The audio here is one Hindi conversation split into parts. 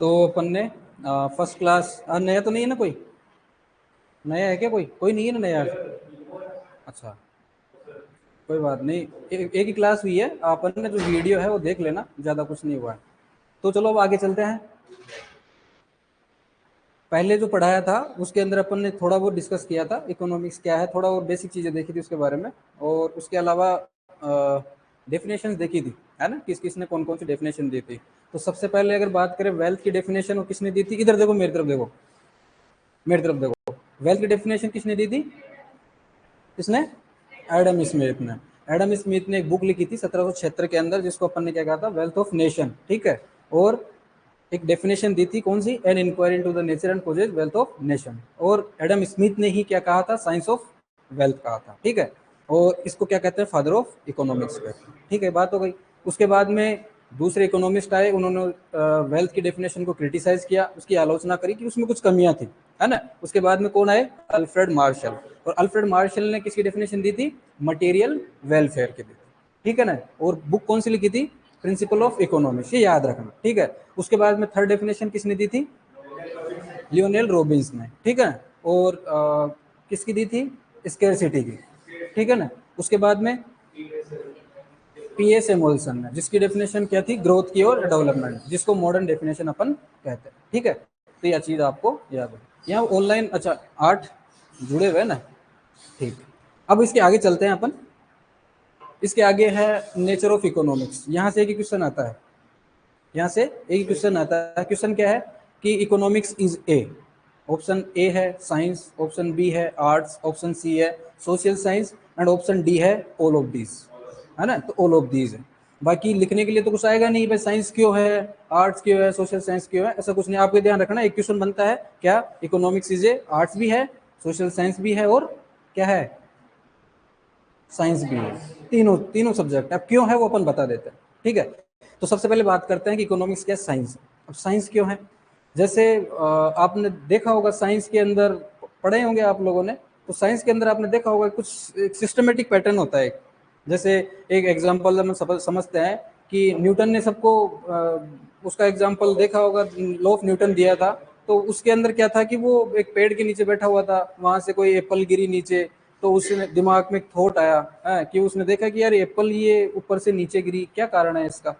तो अपन ने फर्स्ट क्लास, नया तो नहीं है ना कोई? नया है क्या? कोई नहीं है ना नया? अच्छा, कोई बात नहीं। एक ही क्लास हुई है, अपन ने जो वीडियो है वो देख लेना, ज़्यादा कुछ नहीं हुआ है। तो चलो अब आगे चलते हैं। पहले जो पढ़ाया था उसके अंदर अपन ने थोड़ा बहुत डिस्कस किया था इकोनॉमिक्स क्या है, थोड़ा और बेसिक चीज़ें देखी थी उसके बारे में, और उसके अलावा डेफिनेशन देखी थी, है ना, किस किस ने कौन कौन सी डेफिनेशन दी थी। तो सबसे पहले अगर बात करें वेल्थ की डेफिनेशन, वो किसने दी थी? इधर देखो, मेरी तरफ देखो, मेरी तरफ देखो। वेल्थ की डेफिनेशन किसने दी थी? किसने? एडम स्मिथ ने। एडम स्मिथ ने एक बुक लिखी थी 1776 के अंदर, जिसको अपन ने क्या कहा था? वेल्थ ऑफ नेशन, ठीक है। और एक डेफिनेशन दी थी, कौन सी? An inquiry into the nature and causes wealth of nation. और एडम स्मिथ ने ही क्या कहा था? साइंस ऑफ वेल्थ कहा था, ठीक है। और इसको क्या कहते हैं? फादर ऑफ इकोनॉमिक्स कहते हैं, ठीक है, बात हो गई। उसके बाद में दूसरे इकोनॉमिस्ट आए, उन्होंने वेल्थ की डेफिनेशन को क्रिटिसाइज किया, उसकी आलोचना करी कि उसमें कुछ कमियां थी, है ना। उसके बाद में कौन आए? Alfred Marshall. और अल्फ्रेड मार्शल ने किसकी डेफिनेशन दी थी? मटेरियल वेलफेयर की दी थी, ठीक है ना। और बुक कौन सी लिखी थी? प्रिंसिपल ऑफ इकोनॉमिक्स, ये याद रखना, ठीक है। उसके बाद में थर्ड डेफिनेशन किसने दी थी? लियोनेल रॉबिन्स ने, ठीक है। और किसकी दी थी? स्केर्सिटी की, ठीक है ना। उसके बाद में पीए सैमुअल्सन ने, जिसकी डेफिनेशन क्या थी? ग्रोथ की और डेवलपमेंट, जिसको मॉडर्न डेफिनेशन अपन कहते हैं, ठीक है। तो यह चीज़ आपको याद है। यहाँ ऑनलाइन, अच्छा, 8 जुड़े हुए ना, ठीक। अब इसके आगे चलते हैं अपन। इसके आगे है नेचर ऑफ इकोनॉमिक्स। यहाँ से एक क्वेश्चन आता है, यहाँ से एक क्वेश्चन आता है। क्वेश्चन क्या है कि economics is a, option A है साइंस, ऑप्शन बी है आर्ट्स, ऑप्शन सी है social science, and option D है ऑल ऑफ दीज, है ना। तो ऑल ऑफ दीज है। बाकी लिखने के लिए तो कुछ आएगा नहीं भाई, साइंस क्यों है, आर्ट्स क्यों है, सोशल साइंस क्यों है, ऐसा कुछ नहीं। आपको ध्यान रखना, एक क्वेश्चन बनता है क्या? इकोनॉमिक्स इज ए, आर्ट्स भी है, सोशल साइंस भी है, और क्या है? साइंस भी है। तीनों तीनों सब्जेक्ट। अब क्यों है वो अपन बता देते हैं, ठीक है। तो सबसे पहले बात करते हैं कि इकोनॉमिक्स क्या है, साइंस। अब साइंस क्यों है? जैसे आपने देखा होगा साइंस के अंदर, पढ़े होंगे आप लोगों ने, तो साइंस के अंदर आपने देखा होगा कुछ सिस्टमेटिक पैटर्न होता है। जैसे एक एग्जांपल हम समझते हैं कि न्यूटन ने सबको उसका एग्जांपल देखा होगा, लॉ ऑफ न्यूटन दिया था। तो उसके अंदर क्या था कि वो एक पेड़ के नीचे बैठा हुआ था, वहां से कोई एप्पल गिरी नीचे, तो उसने दिमाग में एक थॉट आया है कि उसने देखा कि यार एप्पल ये ऊपर से नीचे गिरी, क्या कारण है इसका,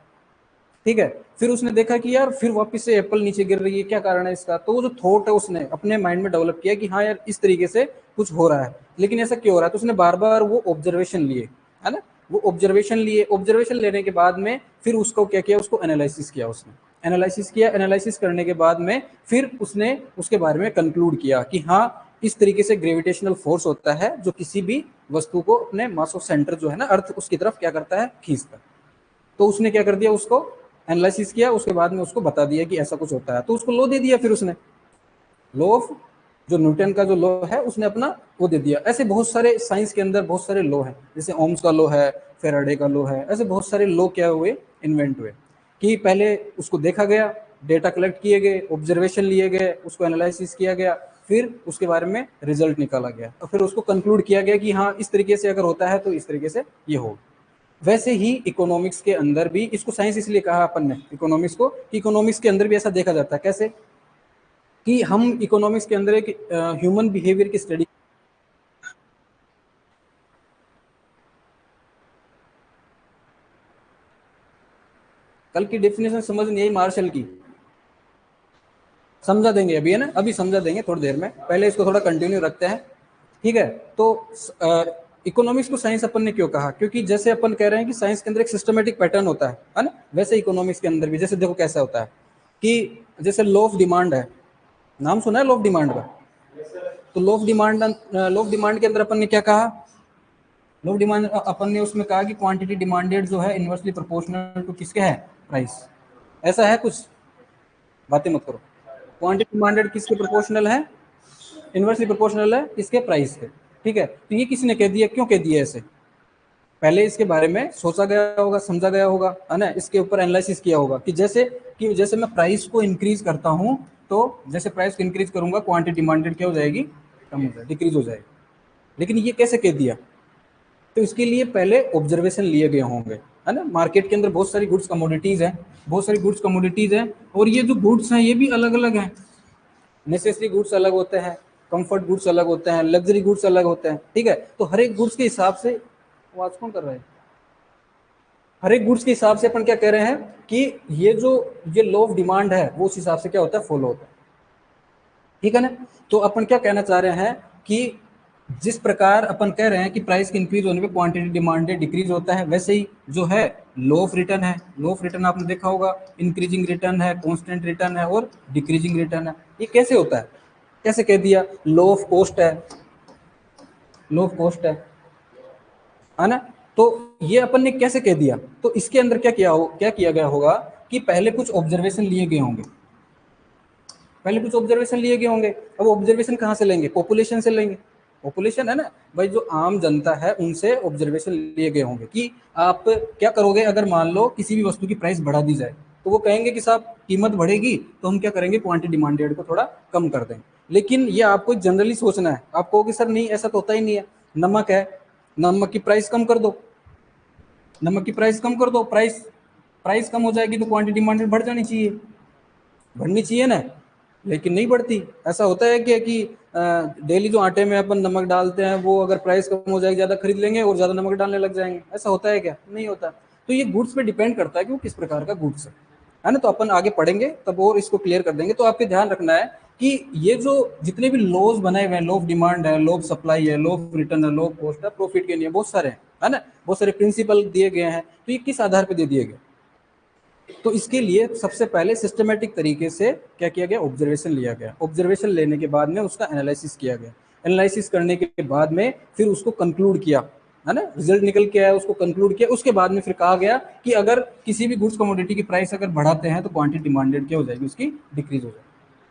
ठीक है। फिर उसने देखा कि यार फिर वापस से एप्पल नीचे गिर रही है, क्या कारण है इसका। तो वो जो थॉट है उसने अपने माइंड में डेवलप किया कि हाँ यार इस तरीके से कुछ हो रहा है, लेकिन ऐसा क्यों हो रहा है। तो उसने बार बार वो ऑब्जर्वेशन लिए, है ना। वो ऑब्जर्वेशन लिए, ऑब्जर्वेशन लेने के बाद में फिर उसको क्या किया? उसको एनालिसिस किया उसने, एनालिसिस किया। एनालिसिस करने के बाद में फिर उसने उसके बारे में कंक्लूड किया कि हाँ इस तरीके से ग्रेविटेशनल फोर्स होता है जो किसी भी वस्तु को अपने मास ऑफ सेंटर जो है ना अर्थ, उसकी तरफ क्या करता है? खींचता है। तो उसने क्या कर दिया? उसको एनालिसिस किया, उसके बाद में उसको बता दिया कि ऐसा कुछ होता है, तो उसको लॉ दे दिया। फिर उसने लॉ ऑफ, जो न्यूटन का जो लॉ है, उसने अपना वो दे दिया। ऐसे बहुत सारे साइंस के अंदर बहुत सारे लॉ हैं, जैसे ओम्स का लॉ है, फेराडे का लॉ है, ऐसे बहुत सारे लॉ क्या हुए? इन्वेंट हुए। कि पहले उसको देखा गया, डेटा कलेक्ट किए गए, ऑब्जर्वेशन लिए गए, उसको एनालिसिस किया गया, फिर उसके बारे में रिजल्ट निकाला गया, और फिर उसको कंक्लूड किया गया कि हाँ इस तरीके से अगर होता है तो इस तरीके से ये होगा। वैसे ही इकोनॉमिक्स के अंदर भी, इसको साइंस इसलिए कहा अपन ने इकोनॉमिक्स को, कि इकोनॉमिक्स के अंदर भी ऐसा देखा जाता है। कैसे? कि हम इकोनॉमिक्स के अंदर एक ह्यूमन बिहेवियर की स्टडी, कल की डेफिनेशन समझ नहीं आई मार्शल की, समझा देंगे अभी, है ना, अभी समझा देंगे थोड़ी देर में, पहले इसको थोड़ा कंटिन्यू रखते हैं, ठीक है। तो इकोनॉमिक्स को साइंस अपन ने क्यों कहा? क्योंकि जैसे अपन कह रहे हैं कि साइंस के अंदर एक सिस्टमेटिक पैटर्न होता है ना, वैसे इकोनॉमिक्स के अंदर भी, जैसे देखो कैसा होता है कि जैसे लॉ ऑफ डिमांड है, नाम सुना है लॉ ऑफ डिमांड का? तो लॉ ऑफ डिमांड के अंदर अपन ने क्या कहा? लॉ ऑफ डिमांड अपन ने उसमें कहा कि क्वांटिटी डिमांडेड जो है इनवर्सली प्रोपोर्शनल टू किसके है? प्राइस। ऐसा है कुछ? बातें मत करो। क्वांटिटी डिमांडेड किसके प्रोपोर्शनल है? इनवर्सली प्रोपोर्शनल है किसके? प्राइस के, ठीक है। तो ये किसने कह दिया, क्यों कह दिया ऐसे? पहले इसके बारे में सोचा गया होगा, समझा गया होगा, है ना, इसके ऊपर एनालिसिस किया होगा कि जैसे मैं प्राइस को इंक्रीज करता हूं, तो जैसे प्राइस को इंक्रीज करूंगा क्वांटिटी डिमांडेड क्या हो जाएगी? कम हो जाएगी, डिक्रीज हो जाएगी। लेकिन ये कैसे कह दिया? तो इसके लिए पहले ऑब्जर्वेशन लिए गए होंगे, है ना। मार्केट के अंदर बहुत सारी गुड्स कमोडिटीज हैं, बहुत सारी गुड्स कमोडिटीज हैं, और ये जो गुड्स हैं ये भी अलग अलग हैं। नेसेसरी गुड्स अलग होते हैं, कंफर्ट गुड्स अलग होते हैं, लग्जरी गुड्स अलग होते हैं, ठीक है। तो हर एक गुड्स के हिसाब से, आवाज कौन कर रहा है, हर एक गुड्स के हिसाब से अपन क्या कह रहे हैं कि ये लॉ ऑफ डिमांड है वो उस हिसाब से क्या होता है, फॉलो होता है, ठीक है ना। तो अपन क्या कहना चाह रहे हैं कि जिस प्रकार अपन कह रहे हैं कि प्राइस के इंक्रीज होने पे क्वांटिटी डिमांड डिक्रीज होता है, वैसे ही जो है लॉ ऑफ रिटर्न है, लॉ ऑफ रिटर्न आपने देखा होगा, इंक्रीजिंग रिटर्न है, कांस्टेंट रिटर्न है और डिक्रीजिंग रिटर्न है। ये कैसे होता है, कैसे कह दिया, लॉ ऑफ कॉस्ट है, लॉ ऑफ कॉस्ट है ना। तो ये अपन ने कैसे कह दिया, तो इसके अंदर क्या किया गया होगा कि पहले कुछ ऑब्जर्वेशन लिए गए होंगे, पहले कुछ ऑब्जर्वेशन लिए गए होंगे। अब ऑब्जर्वेशन कहाँ से लेंगे, पॉपुलेशन से लेंगे, पॉपुलेशन है ना भाई, जो आम जनता है उनसे ऑब्जर्वेशन लिए गए होंगे कि आप क्या करोगे अगर मान लो किसी भी वस्तु की प्राइस बढ़ा दी जाए। तो वो कहेंगे कि साहब कीमत बढ़ेगी तो हम क्या करेंगे, क्वांटिटी डिमांडेड को थोड़ा कम कर देंगे। लेकिन ये आपको जनरली सोचना है, आप कहोगे सर नहीं ऐसा तो होता ही नहीं है, नमक है, नमक की प्राइस कम कर दो, नमक की प्राइस कम कर दो, प्राइस प्राइस कम हो जाएगी तो क्वांटिटी डिमांडेड बढ़ जानी चाहिए, बढ़नी चाहिए ना, लेकिन नहीं बढ़ती। ऐसा होता है कि डेली जो आटे में अपन नमक डालते हैं वो अगर प्राइस कम हो जाएगी ज़्यादा खरीद लेंगे और ज़्यादा नमक डालने लग जाएंगे, ऐसा होता है क्या, नहीं होता। तो ये गुड्स पे डिपेंड करता है कि वो किस प्रकार का गुड्स है ना। तो अपन आगे पढ़ेंगे तब और इसको क्लियर कर देंगे। तो आपके ध्यान रखना है कि ये जो जितने भी लॉज बनाए हुए हैं, लॉ ऑफ डिमांड है, लॉ ऑफ सप्लाई है, लॉ ऑफ रिटर्न है, लॉ ऑफ कॉस्ट है, प्रॉफिट के लिए बहुत सारे हैं, है ना, बहुत सारे प्रिंसिपल दिए गए हैं। तो ये किस आधार पर दे दिए गए, तो इसके लिए सबसे पहले सिस्टमेटिक तरीके से क्या किया गया, ऑब्जर्वेशन लिया गया, ऑब्जर्वेशन लेने के बाद में उसका एनालिसिस किया गया, एनालिसिस करने के बाद में फिर उसको कंक्लूड किया, है ना, रिजल्ट निकल के आया, उसको कंक्लूड किया। उसके बाद में फिर कहा गया कि अगर किसी भी गुड्स कमोडिटी की प्राइस अगर बढ़ाते हैं तो क्वांटिटी डिमांडेड क्या हो जाएगी, उसकी डिक्रीज हो जाएगी।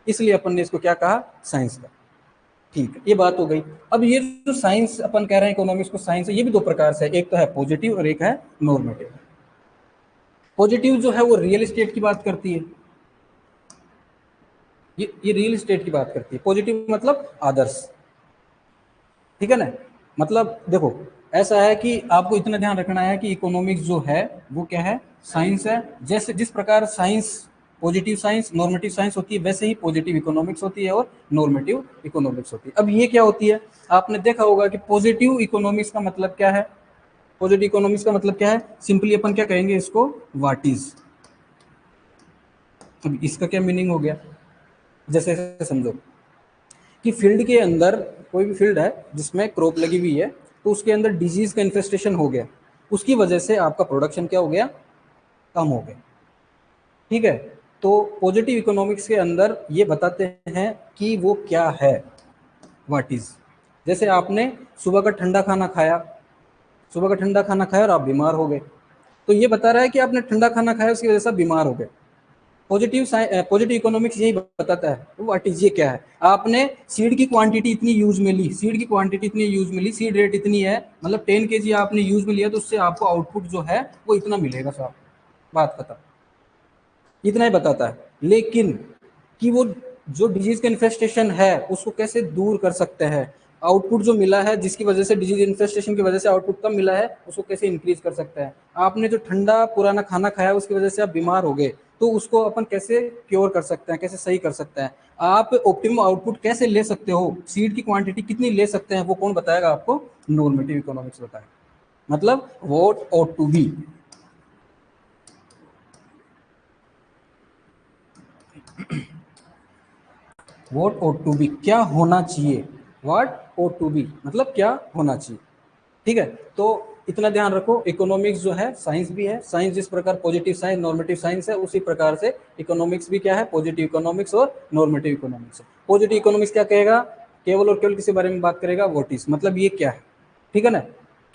इसलिए अपन ने इसको क्या कहा, साइंस का, ठीक है, ये बात हो गई। अब ये जो साइंस अपन कह रहे हैं इकोनॉमिक्स को साइंस है, ये भी दो प्रकार से है, एक तो है पॉजिटिव और एक है नॉर्मेटिव। पॉजिटिव जो है वो रियल एस्टेट की बात करती है, ये रियल एस्टेट की बात करती है। पॉजिटिव मतलब आदर्श, ठीक है ना। मतलब देखो ऐसा है कि आपको इतना ध्यान रखना है कि इकोनॉमिक्स जो है वो क्या है, साइंस है। जैसे जिस प्रकार science positive science normative science होती है, वैसे ही पॉजिटिव इकोनॉमिक्स होती है और नॉर्मेटिव इकोनॉमिक्स होती है। अब ये क्या होती है, आपने देखा होगा कि पॉजिटिव इकोनॉमिक्स का मतलब क्या है, पॉजिटिव इकोनॉमिक्स का मतलब क्या है, सिंपली अपन क्या कहेंगे इसको, व्हाट इज। अब इसका क्या मीनिंग हो गया, जैसे समझो कि फील्ड के अंदर, कोई भी फील्ड है जिसमें क्रॉप लगी हुई है, तो उसके अंदर डिजीज का इन्फेस्टेशन हो गया, उसकी वजह से आपका प्रोडक्शन क्या हो गया, कम हो गया, ठीक है। तो पॉजिटिव इकोनॉमिक्स के अंदर ये बताते हैं कि वो क्या है, व्हाट इज। जैसे आपने सुबह का ठंडा खाना खाया, सुबह का ठंडा खाना खाया और आप बीमार हो गए, तो ये बता रहा है कि आपने ठंडा खाना खाया उसकी वजह से बीमार हो गए। पॉजिटिव इकोनॉमिक्स यही बताता है, व्हाट इज ये क्या है। आपने सीड की क्वांटिटी इतनी यूज में ली, सीड की क्वांटिटी इतनी यूज में ली, सीड रेट इतनी है, मतलब 10 kg आपने यूज में लिया, तो उससे आपको आउटपुट जो है वो इतना मिलेगा साहब, बात खत्म, इतना ही बताता है। लेकिन कि वो जो डिजीज का इन्फेस्टेशन है उसको कैसे दूर कर सकते हैं, आउटपुट जो मिला है जिसकी वजह से डिजीज इन्फेस्टेशन की वजह से आउटपुट कम मिला है उसको कैसे इंक्रीज कर सकते हैं। आपने जो ठंडा पुराना खाना खाया उसकी वजह से आप बीमार हो गए, तो उसको अपन कैसे क्योर कर सकते हैं, कैसे सही कर सकते हैं। आप ऑप्टिमम आउटपुट कैसे ले सकते हो, सीड की क्वांटिटी कितनी ले सकते हैं, वो कौन बताएगा आपको, नॉर्मेटिव इकोनॉमिक्स बताएगा। मतलब what ought to be, what ought to be क्या होना चाहिए, व्हाट ऑट टू बी मतलब क्या होना चाहिए, ठीक है। तो इतना ध्यान रखो, इकोनॉमिक्स जो है साइंस भी है, साइंस जिस प्रकार पॉजिटिव साइंस नॉर्मेटिव साइंस है, उसी प्रकार से इकोनॉमिक्स भी क्या है, पॉजिटिव इकोनॉमिक्स और नॉर्मेटिव इकोनॉमिक्स है। पॉजिटिव इकोनॉमिक्स क्या कहेगा, केवल और केवल किसी बारे में बात करेगा, व्हाट इज मतलब ये क्या है, ठीक है ना,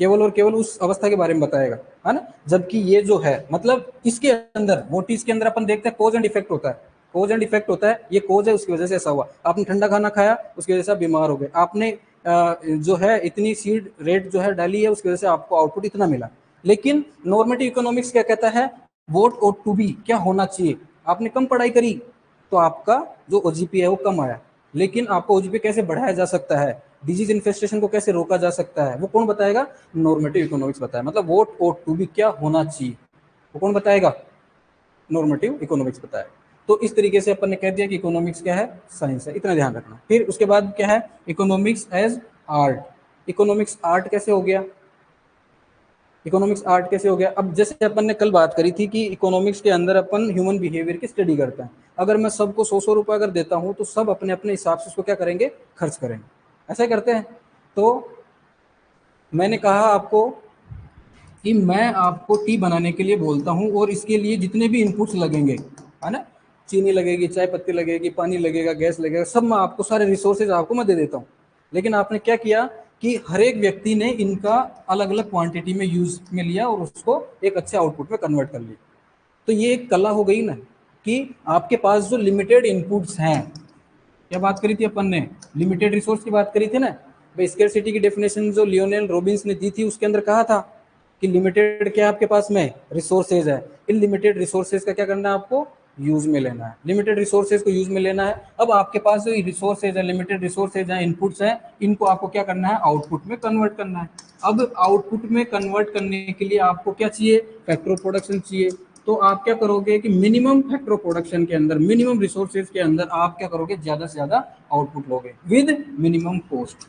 केवल और केवल उस अवस्था के बारे में बताएगा, है ना। जबकि ये जो है मतलब इसके अंदर, व्हाट इज के अंदर अपन देखते हैं कोज एंड इफेक्ट होता है, कोज एंड इफेक्ट होता है, ये कोज है उसकी वजह से ऐसा हुआ, आपने ठंडा खाना खाया उसकी वजह से आप बीमार हो गए, आपने जो है इतनी सीड रेट जो है डाली है उसकी वजह से आपको आउटपुट इतना मिला। लेकिन नॉर्मेटिव इकोनॉमिक्स क्या कहता है, व्हाट ऑट टू बी क्या होना चाहिए। आपने कम पढ़ाई करी तो आपका जो ओजीपी है वो कम आया, लेकिन आपको OGP कैसे बढ़ाया जा सकता है, डिजीज इन्फेस्टेशन को कैसे रोका जा सकता है, वो कौन बताएगा? नॉर्मेटिव इकोनॉमिक्स बताया। मतलब व्हाट ऑट टू बी, क्या होना चाहिए, वो कौन बताएगा? नॉर्मेटिव इकोनॉमिक्स बताएगा। तो इस तरीके से अपन ने कह दिया कि इकोनॉमिक्स क्या है? साइंस है, इतना ध्यान रखना। फिर उसके बाद क्या है? Economics as art. Economics art कैसे हो गया? इकोनॉमिक्स आर्ट कैसे हो गया? अब जैसे अपन ने कल बात करी थी कि इकोनॉमिक्स के अंदर अपन ह्यूमन बिहेवियर की स्टडी करते हैं। अगर मैं सबको 100-100 रुपये अगर देता हूँ तो सब अपने अपने हिसाब से उसको क्या करेंगे? खर्च करेंगे। ऐसा ही करते हैं। तो मैंने कहा आपको कि मैं आपको टी बनाने के लिए बोलता हूँ और इसके लिए जितने भी इनपुट्स लगेंगे, है ना, चीनी लगेगी, चाय पत्ती लगेगी, पानी लगेगा, गैस लगेगा, सब मैं आपको सारे रिसोर्सेज आपको मैं दे देता हूँ। लेकिन आपने क्या किया कि हर एक व्यक्ति ने इनका अलग अलग क्वांटिटी में यूज में लिया और उसको एक अच्छे आउटपुट में कन्वर्ट कर लिया। तो ये एक कला हो गई ना कि आपके पास जो लिमिटेड इनपुट्स हैं, क्या बात करी थी अपन ने? लिमिटेड रिसोर्स की बात करी थी ना भाई। स्केर्सिटी की डेफिनेशन जो लियोनेल रॉबिन्स ने दी थी उसके अंदर कहा था कि लिमिटेड क्या आपके पास में? रिसोर्सेज है। इन लिमिटेड रिसोर्सेज का क्या करना है? आपको यूज में लेना है। लिमिटेड रिसोर्सेज को यूज में लेना है। अब आपके पास जो रिसोर्सेज है, लिमिटेड रिसोर्सेज हैं, इनपुट्स हैं, इनको आपको क्या करना है? आउटपुट में कन्वर्ट करना है। अब आउटपुट में कन्वर्ट करने के लिए आपको क्या चाहिए? फैक्टर ऑफ प्रोडक्शन चाहिए। तो आप क्या करोगे कि मिनिमम फैक्टर ऑफ प्रोडक्शन के अंदर, मिनिमम रिसोर्सेज के अंदर आप क्या करोगे? ज्यादा से ज्यादा आउटपुट लोगे with minimum cost.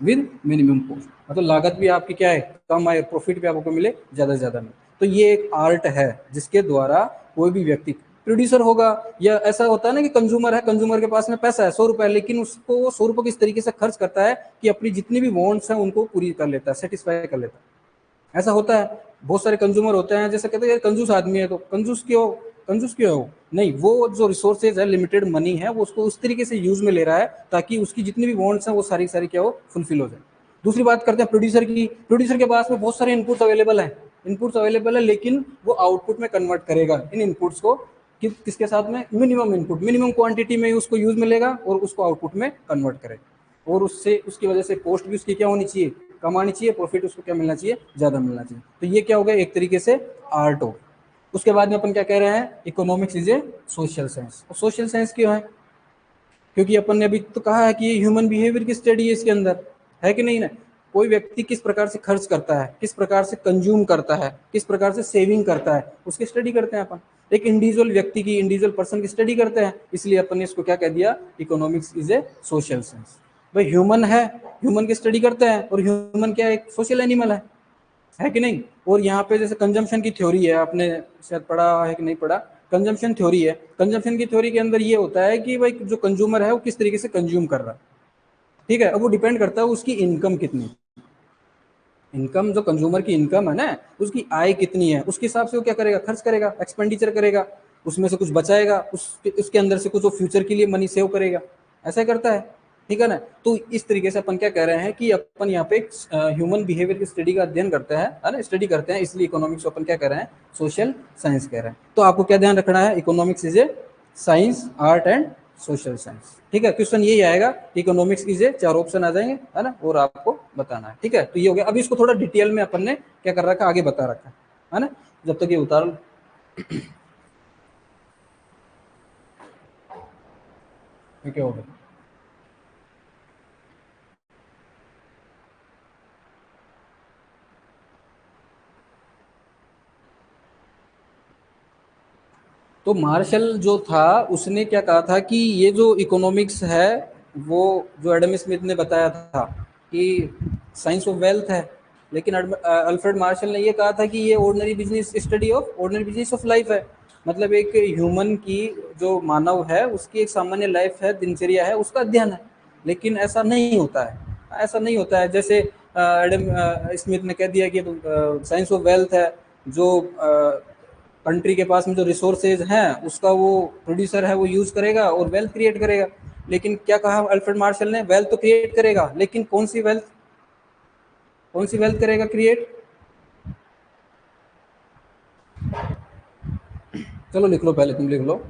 With minimum cost मतलब लागत भी आपकी क्या है? कम आए, प्रॉफिट भी आपको मिले ज्यादा से ज्यादा मिले। तो ये एक आर्ट है जिसके द्वारा कोई भी व्यक्ति प्रोड्यूसर होगा, या ऐसा होता है ना कि कंज्यूमर है, कंज्यूमर के पास में पैसा है 100 रुपए, लेकिन उसको वो 100 रुपए किस तरीके से खर्च करता है कि अपनी जितनी भी वांट्स हैं उनको पूरी कर लेता है, सेटिस्फाई कर लेता है। ऐसा होता है। बहुत सारे कंज्यूमर होते हैं, जैसे कहते हैं यार कंजूस आदमी है, तो कंजूस क्यों? कंजूस क्यों है वो? नहीं, वो जो रिसोर्सेज है, लिमिटेड मनी है, वो उसको उस तरीके से यूज में ले रहा है ताकि उसकी जितनी भी वांट्स हैं वो सारी सारी क्या हो? फुलफिल हो जाए। दूसरी बात करते हैं प्रोड्यूसर की। प्रोड्यूसर के पास में बहुत सारे इनपुट्स अवेलेबल हैं, इनपुट्स अवेलेबल है, लेकिन वो आउटपुट में कन्वर्ट करेगा इन इनपुट्स को किसके साथ में? मिनिमम इनपुट, मिनिमम क्वांटिटी में उसको यूज में लेगा और उसको आउटपुट में कन्वर्ट करेगा। और उससे उसकी वजह से कॉस्ट भी उसकी क्या होनी चाहिए? कम आनी चाहिए। प्रॉफिट उसको क्या मिलना चाहिए? ज़्यादा मिलना चाहिए। तो ये क्या हो गया? एक तरीके से आर्ट हो। उसके बाद में अपन क्या कह रहे हैं? Economics is a social science. और सोशल साइंस क्यों है? क्योंकि अपन ने अभी तो कहा है कि ये ह्यूमन बिहेवियर की स्टडी है इसके अंदर, है कि नहीं ना? कोई व्यक्ति किस प्रकार से खर्च करता है, किस प्रकार से कंज्यूम करता है, किस प्रकार से सेविंग करता है, उसकी स्टडी करते हैं अपन। एक इंडिविजुअल व्यक्ति की, इंडिविजुअल पर्सन की स्टडी करते हैं, इसलिए अपन ने इसको क्या कह दिया? Economics is a social science. भाई ह्यूमन है, ह्यूमन की स्टडी करते हैं, और ह्यूमन क्या है? एक सोशल एनिमल है कि नहीं? और यहाँ पे जैसे कंजम्पशन की थ्योरी है, आपने शायद पढ़ा है कि नहीं पढ़ा? कंजम्पशन थ्योरी है। कंजम्पशन की थ्योरी के अंदर ये होता है कि भाई जो कंज्यूमर है वो किस तरीके से कंज्यूम कर रहा है, ठीक है? अब वो डिपेंड करता है उसकी इनकम कितनी। इनकम, जो कंज्यूमर की इनकम है ना, उसकी आय कितनी है, उसके हिसाब से वो क्या करेगा? खर्च करेगा, एक्सपेंडिचर करेगा, उसमें से कुछ बचाएगा, उसके अंदर से कुछ वो फ्यूचर के लिए मनी सेव करेगा। ऐसा ही करता है, ठीक है ना? तो इस तरीके से अपन क्या कह रहे हैं कि अपन यहाँ पे ह्यूमन बिहेवियर की स्टडी का अध्ययन करते हैं, है ना, स्टडी करते हैं, इसलिए इकोनॉमिक्स अपन क्या कह रहे हैं? सोशल साइंस कह रहे हैं। तो आपको क्या ध्यान रखना है? Economics is a science, art and social science, ठीक है? क्वेश्चन यही आएगा, इकोनॉमिक्स की जे 4 ऑप्शन आ जाएंगे, है ना, और आपको बताना है, ठीक है? तो ये हो गया। अभी इसको थोड़ा डिटेल में अपन ने क्या कर रखा है? आगे बता रखा है ना? जब तक ये उतार लो। ये क्या हो गया? तो मार्शल जो था उसने क्या कहा था कि ये जो इकोनॉमिक्स है, वो जो एडम स्मिथ ने बताया था कि साइंस ऑफ वेल्थ है, लेकिन अल्फ्रेड मार्शल ने ये कहा था कि ये ordinary business study of ordinary business of life है। मतलब एक ह्यूमन की, जो मानव है, उसकी एक सामान्य लाइफ है, दिनचर्या है, उसका अध्ययन है। लेकिन ऐसा नहीं होता है, ऐसा नहीं होता है। जैसे एडम स्मिथ ने कह दिया कि साइंस ऑफ वेल्थ है, जो कंट्री के पास में जो रिसोर्सेज हैं उसका वो प्रोड्यूसर है, वो यूज करेगा और वेल्थ क्रिएट करेगा। लेकिन क्या कहा अल्फ्रेड मार्शल ने? वेल्थ तो क्रिएट करेगा, लेकिन कौन सी वेल्थ? कौन सी वेल्थ करेगा क्रिएट? चलो लिख लो, पहले तुम लिख लो।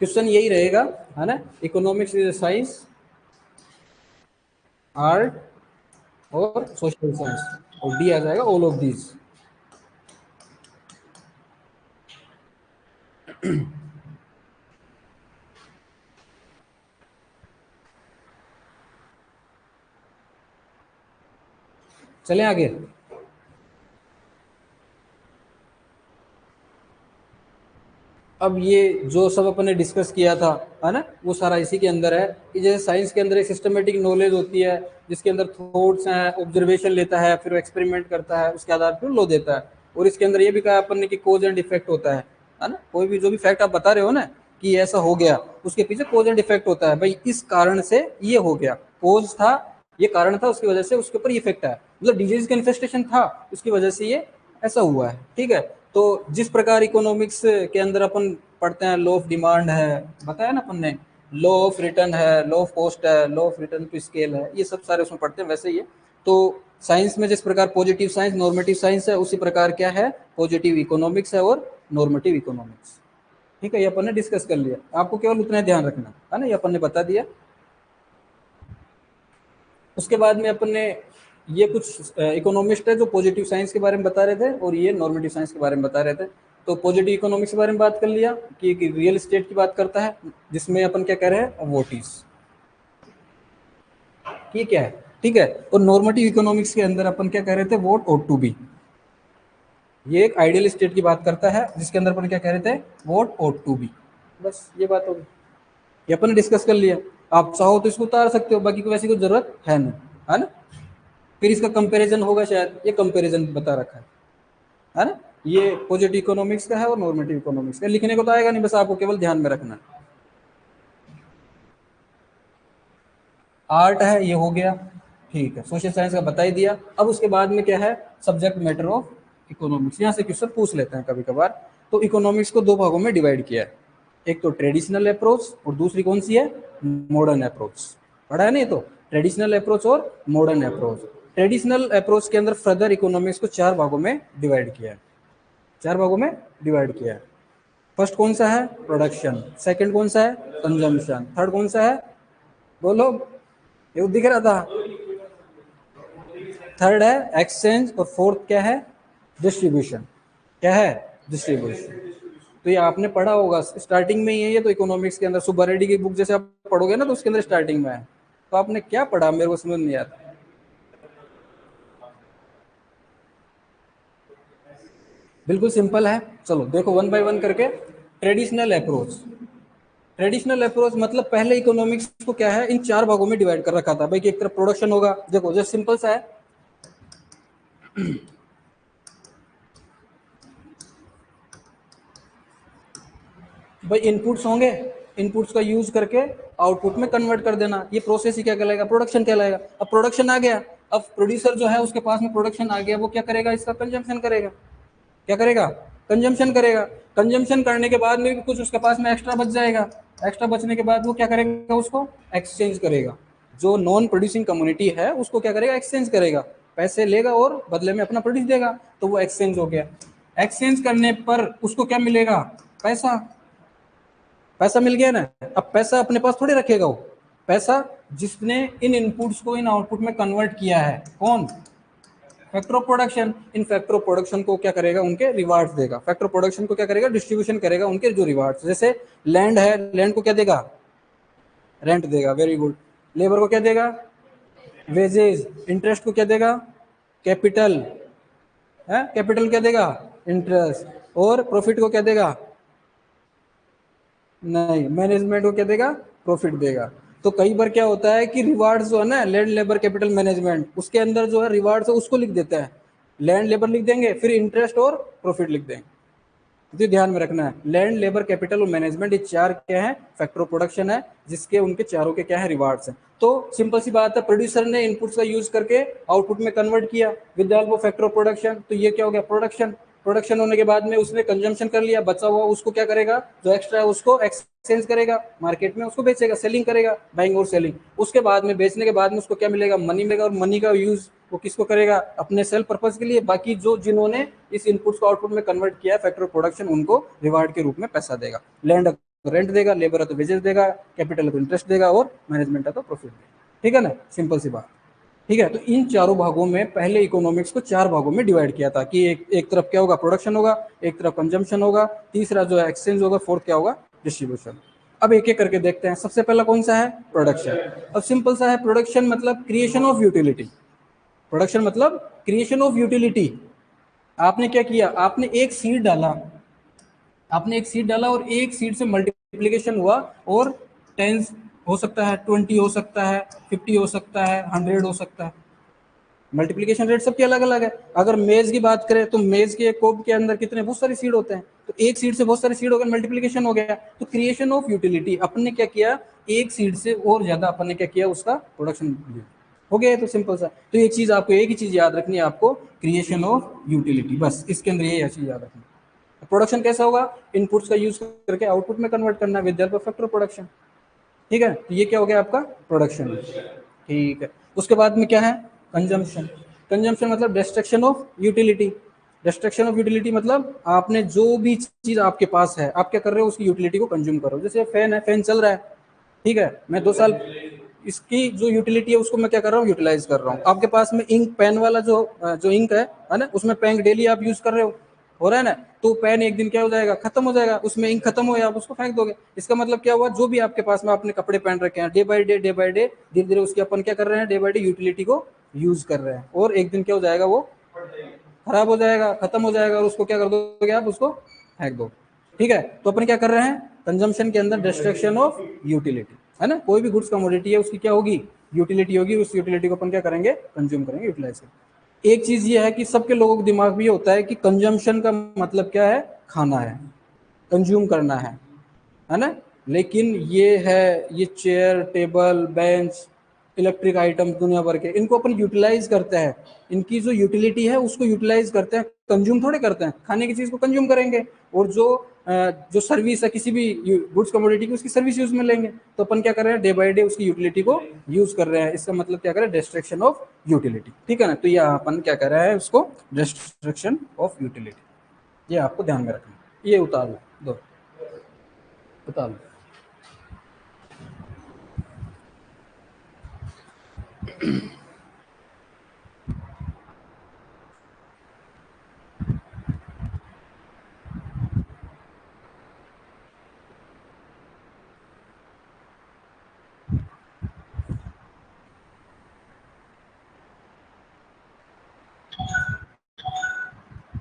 क्वेश्चन यही रहेगा, है ना? इकोनॉमिक्स इज साइंस, आर्ट और सोशल साइंस, और डी आ जाएगा ऑल ऑफ दीज। चलें आगे। अब ये जो सब अपन ने डिस्कस किया था, है ना, वो सारा इसी के अंदर है कि जैसे साइंस के अंदर एक सिस्टमेटिक नॉलेज होती है जिसके अंदर थॉट्स हैं, ऑब्जर्वेशन लेता है, फिर एक्सपेरिमेंट करता है, उसके आधार पर लो देता है। और इसके अंदर ये भी कहा अपन ने कि कोज एंड इफेक्ट होता है ना, कोई भी जो भी फैक्ट आप बता रहे हो ना कि ऐसा हो गया, उसके पीछे कोज एंड इफेक्ट होता है, भाई इस कारण से ये हो गया, कोज था, ये कारण था, उसकी वजह से उसके ऊपर इफेक्ट आया, मतलब डिजीज का इन्फेस्टेशन था, उसकी वजह से ये ऐसा हुआ है। ठीक है, तो जिस प्रकार इकोनॉमिक्स के अंदर अपन पढ़ते हैं, लॉ ऑफ डिमांड है, बताया ना अपन ने, लॉ ऑफ रिटर्न है, लॉ ऑफ कॉस्ट है, law of return to scale है, ये सब सारे उसमें पढ़ते हैं, वैसे ही है। तो साइंस में जिस प्रकार पॉजिटिव साइंस, नॉर्मेटिव साइंस है, उसी प्रकार क्या है, पॉजिटिव इकोनॉमिक्स है और नॉर्मेटिव इकोनॉमिक्स। ठीक है, ये अपन ने डिस्कस कर लिया, आपको केवल उतना ध्यान रखना है ना, ये अपन ने बता दिया। उसके बाद में अपन ने ये कुछ इकोनॉमिस्ट है जो पॉजिटिव साइंस के बारे में बता रहे थे और ये नॉर्मेटिव साइंस के बारे में बता रहे थे। तो पॉजिटिव इकोनॉमिक्स के बारे में बात कर लिया कि रियल एस्टेट की बात करता है, जिसमें अपन क्या कह रहे हैं, वोटिस, ठीक है। ठीक है, और नॉर्मेटिव इकोनॉमिक्स के अंदर अपन क्या कह रहे थे, वोट ऑट टू बी, ये एक आइडियल स्टेट की बात करता है, जिसके अंदर अपन क्या कह रहे थे, वोट ऑट टू बी। बस ये बात होगी, ये अपन ने डिस्कस कर लिया। आप चाहो तो इसको उतार सकते हो, बाकी को वैसी कोई जरूरत है नहीं, है ना। फिर इसका कंपैरिजन होगा, शायद ये कंपैरिजन बता रखा है ना, ये पॉजिटिव इकोनॉमिक्स का है और नॉर्मेटिव इकोनॉमिक्स का। लिखने को तो आएगा नहीं, बस आपको केवल ध्यान में रखना है। आर्ट है, ये हो गया, ठीक है, सोशल साइंस का बता ही दिया। अब उसके बाद में क्या है, सब्जेक्ट मैटर ऑफ इकोनॉमिक्स, यहाँ से क्वेश्चन पूछ लेते हैं कभी कभार। तो इकोनॉमिक्स को दो भागों में डिवाइड किया है, एक तो ट्रेडिशनल अप्रोच और दूसरी कौन सी है, मॉडर्न अप्रोच। पढ़ा है नहीं तो, ट्रेडिशनल अप्रोच और मॉडर्न अप्रोच। ट्रेडिशनल अप्रोच के अंदर फर्दर इकोनॉमिक्स को चार भागों में डिवाइड किया है, चार भागों में डिवाइड किया है। फर्स्ट कौन सा है, प्रोडक्शन, सेकंड कौन सा है, कंजम्पशन, थर्ड कौन सा है, बोलो, ये दिख रहा था, थर्ड है एक्सचेंज, और फोर्थ क्या है, डिस्ट्रीब्यूशन। क्या है, डिस्ट्रीब्यूशन। तो ये आपने पढ़ा होगा, स्टार्टिंग में ही है ये तो, इकोनॉमिक्स के अंदर सुब्बा रेड्डी की बुक जैसे आप पढ़ोगे ना, तो उसके अंदर स्टार्टिंग में है। तो आपने क्या पढ़ा, मेरे को समझ नहीं आता। बिल्कुल सिंपल है, चलो देखो वन बाय वन करके। ट्रेडिशनल अप्रोच, ट्रेडिशनल अप्रोच मतलब पहले इकोनॉमिक्स को क्या है, इन चार भागों में डिवाइड कर रखा था भाई, कि एक तरफ प्रोडक्शन होगा, देखो जस्ट सिंपल सा है, भाई इनपुट्स होंगे, इनपुट्स का यूज करके आउटपुट में कन्वर्ट कर देना, ये प्रोसेस ही क्या कहलाएगा, प्रोडक्शन कहलाएगा। अब प्रोडक्शन आ गया, अब प्रोड्यूसर जो है उसके पास में प्रोडक्शन आ गया, वो क्या करेगा, इसका कंजम्पशन करेगा, क्या करेगा, कंजम्पशन करेगा। कंजम्पशन करने के बाद में भी कुछ उसके पास में एक्स्ट्रा बच जाएगा, एक्स्ट्रा बचने के बाद वो क्या करेगा, उसको एक्सचेंज करेगा। जो नॉन प्रोड्यूसिंग कम्युनिटी है उसको क्या करेगा, एक्सचेंज करेगा, पैसे लेगा और बदले में अपना प्रोड्यूस देगा, तो वो एक्सचेंज हो गया। एक्सचेंज करने पर उसको क्या मिलेगा, पैसा, पैसा मिल गया ना। अब पैसा अपने पास थोड़ी रखेगा वो, पैसा जिसने इन इनपुट्स को इन आउटपुट में कन्वर्ट किया है, कौन, factor of production. In factor of production को क्या करेगा, उनके रिवार्ड्स देगा। फैक्टर ऑफ प्रोडक्शन को क्या करेगा, डिस्ट्रीब्यूशन करेगा उनके जो रिवार्ड्स, जैसे लैंड है, लैंड को क्या देगा, रेंट देगा, वेरी गुड। लेबर को क्या देगा, वेजेस। इंटरेस्ट को क्या देगा, कैपिटल है, कैपिटल क्या देगा, इंटरेस्ट। और प्रॉफिट को क्या देगा, नहीं, मैनेजमेंट को क्या देगा, प्रॉफिट देगा। तो कई बार क्या होता है कि रिवार्ड जो है ना, लैंड लेबर कैपिटल मैनेजमेंट, उसके अंदर जो है रिवार्ड है उसको लिख देता है, लैंड लेबर लिख देंगे, फिर इंटरेस्ट और प्रॉफिट लिख देंगे। तो ध्यान में रखना है, लैंड लेबर कैपिटल और मैनेजमेंट, ये चार क्या है, फैक्टर ऑफ प्रोडक्शन है, जिसके उनके चारों के क्या है, रिवार्ड्स हैं। तो सिंपल सी बात है, प्रोड्यूसर ने इनपुट्स का यूज करके आउटपुट में कन्वर्ट किया with the help of factor of production, तो ये क्या हो गया, प्रोडक्शन। प्रोडक्शन होने के बाद में उसने कंजम्पशन कर लिया, बचा हुआ उसको क्या करेगा, जो एक्स्ट्रा है उसको एक्सचेंज करेगा, मार्केट में उसको बेचेगा, सेलिंग करेगा, बाइंग और सेलिंग। उसके बाद में बेचने के बाद में उसको क्या मिलेगा, मनी मिलेगा, और मनी का यूज वो किसको करेगा, अपने सेल्फ पर्पज के लिए। बाकी जो जिन्होंने इस इनपुट्स को आउटपुट में कन्वर्ट किया है, फैक्टर ऑफ प्रोडक्शन, उनको रिवार्ड के रूप में पैसा देगा। लैंड तो रेंट देगा, लेबर है तो वेजेस देगा, कैपिटल है तो इंटरेस्ट देगा, और मैनेजमेंट है तो प्रॉफिट देगा। ठीक है ना, सिंपल सी बात। ठीक है। तो इन चारों भागों में पहले इकोनॉमिक्स को चार भागों में डिवाइड किया था कि एक तरफ क्या होगा, प्रोडक्शन होगा, एक तरफ कंजम्पशन होगा, तीसरा जो है एक्सचेंज होगा, फोर्थ क्या होगा, डिस्ट्रीब्यूशन। अब एक एक करके देखते हैं। सबसे पहला कौन सा है, प्रोडक्शन। अब सिंपल सा है, प्रोडक्शन मतलब क्रिएशन ऑफ यूटिलिटी। प्रोडक्शन मतलब क्रिएशन ऑफ यूटिलिटी। आपने क्या किया, आपने एक सीड डाला और एक सीड से मल्टीप्लीकेशन हुआ, और 10 हो सकता है, 20 हो सकता है, 50 हो सकता है, 100 हो सकता है। मल्टीप्लीकेशन रेट सबके अलग अलग है। अगर मेज की बात करें तो मेज के कोब के अंदर कितने, बहुत सारे सीड होते हैं, तो एक सीड से बहुत सारे सीड हो गए, मल्टीप्लीकेशन हो गया। तो क्रिएशन ऑफ यूटिलिटी, अपन ने क्या किया, एक सीड से और ज्यादा अपन ने क्या किया, उसका प्रोडक्शन हो गया। तो सिंपल सा। तो एक चीज आपको, एक ही चीज याद रखनी है आपको, क्रिएशन ऑफ यूटिलिटी, बस इसके अंदर ये चीज याद रखनी है। प्रोडक्शन कैसा होगा, इनपुट्स का यूज करके आउटपुट में कन्वर्ट करना with help of factor production. ठीक है, तो ये क्या हो गया आपका प्रोडक्शन। ठीक है। उसके बाद में क्या है, कंजम्पशन। कंजम्पशन मतलब destruction of utility. Destruction of utility मतलब आपने जो भी चीज आपके पास है, आप क्या कर रहे हो, उसकी यूटिलिटी को कंज्यूम कर रहे हो। जैसे फैन है, फैन चल रहा है, ठीक है, मैं 2 साल इसकी जो यूटिलिटी है उसको मैं क्या कर रहा हूँ, यूटिलाइज कर रहा हूँ। आपके पास में इंक पेन वाला जो जो इंक है ना, उसमें पेन डेली आप यूज कर रहे हो रहा है ना, तो पेन एक दिन क्या हो जाएगा, खत्म हो जाएगा, उसमें इंक खत्म हो, आप उसको फेंक दोगे। इसका मतलब क्या हुआ, जो भी आपके पास में आपने कपड़े पहन रखे हैं, डे बाय डे धीरे धीरे उसकी अपन क्या कर रहे हैं, डे बाय डे यूटिलिटी को यूज कर रहे हैं, और एक दिन क्या हो जाएगा, वो खराब हो जाएगा, खत्म हो जाएगा, और उसको क्या कर दोगे, आप उसको फेंक दो। ठीक है, तो अपन क्या कर रहे हैं, कंजम्पशन के अंदर डिस्ट्रक्शन ऑफ यूटिलिटी, है ना। कोई भी गुड्स कमोडिटी है, उसकी क्या होगी, यूटिलिटी होगी, उस यूटिलिटी को अपन क्या करेंगे, कंज्यूम करेंगे, यूटिलाइज करेंगे। एक चीज ये है कि सबके लोगों के दिमाग में ये होता है कि कंजम्पशन का मतलब क्या है, खाना है, कंज्यूम करना है ना। लेकिन ये है, ये chair, table, bench, electric item दुनिया भर के, इनको अपन यूटिलाइज करते हैं। इनकी जो यूटिलिटी है उसको यूटिलाइज करते हैं, कंज्यूम थोड़े करते हैं। खाने की चीज को कंज्यूम करेंगे, और जो सर्विस है किसी भी गुड्स कमोडिटी की, उसकी सर्विस यूज में लेंगे। तो अपन क्या कर रहे हैं, डे बाय डे उसकी यूटिलिटी को यूज कर रहे हैं। इसका मतलब क्या कर रहे हैं, डिस्ट्रक्शन ऑफ यूटिलिटी। ठीक है ना। तो ये अपन क्या कर रहे हैं, उसको डिस्ट्रक्शन ऑफ यूटिलिटी, ये आपको ध्यान में रखना। ये उतार लो, दो उतार लो।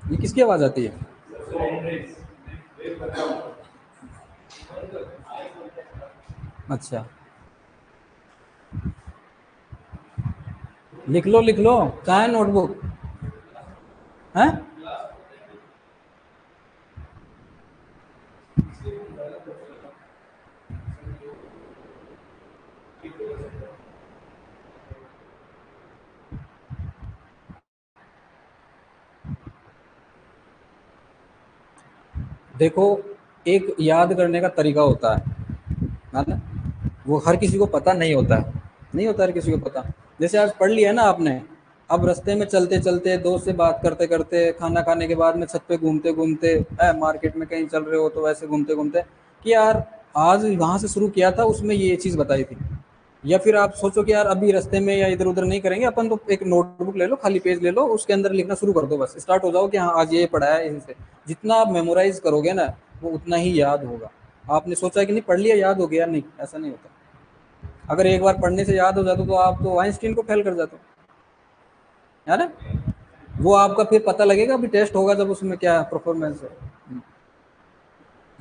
ये किसकी आवाज आती है, अच्छा, लिख लो लिख लो, कहाँ है नोटबुक, है। देखो, एक याद करने का तरीका होता है ना, वो हर किसी को पता नहीं होता है, नहीं होता हर किसी को पता। जैसे आज पढ़ लिया ना आपने, अब रास्ते में चलते चलते, दोस्त से बात करते करते, खाना खाने के बाद में छत पे घूमते घूमते, मार्केट में कहीं चल रहे हो तो वैसे घूमते घूमते, कि यार आज वहां से शुरू किया था, उसमें ये चीज बताई थी। या फिर आप सोचो कि यार अभी रास्ते में या इधर उधर नहीं करेंगे अपन, तो एक नोटबुक ले लो, खाली पेज ले लो, उसके अंदर लिखना शुरू कर दो, बस स्टार्ट हो जाओ कि हाँ आज ये पढ़ा है इसी से। जितना आप मेमोराइज करोगे ना, वो उतना ही याद होगा। आपने सोचा कि नहीं पढ़ लिया याद हो गया, नहीं, ऐसा नहीं होता। अगर एक बार पढ़ने से याद हो जाता तो आप तो आइंस्टीन को फेल कर जाते, है ना। वो आपका फिर पता लगेगा, अभी टेस्ट होगा जब, उसमें क्या परफॉर्मेंस है।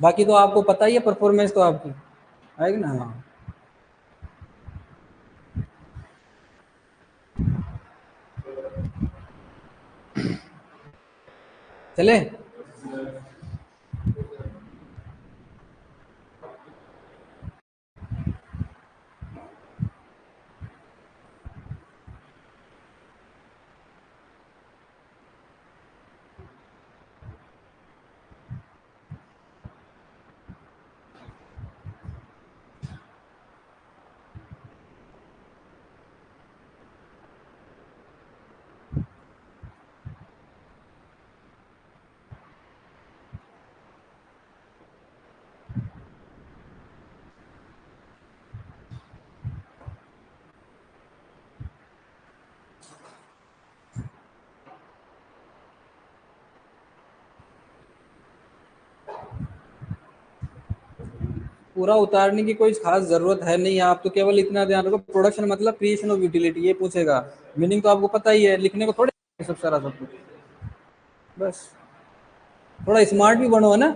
बाकी तो आपको पता ही है परफॉर्मेंस तो आपकी आएगी ना, हाँ। चले। पूरा उतारने की कोई खास जरूरत है नहीं, आप तो केवल इतना ध्यान रखो प्रोडक्शन मतलब क्रिएशन ऑफ यूटिलिटी, ये पूछेगा। मीनिंग तो आपको पता ही है, लिखने को थोड़े सब सारा सब कुछ। बस थोड़ा स्मार्ट भी बनो, है ना,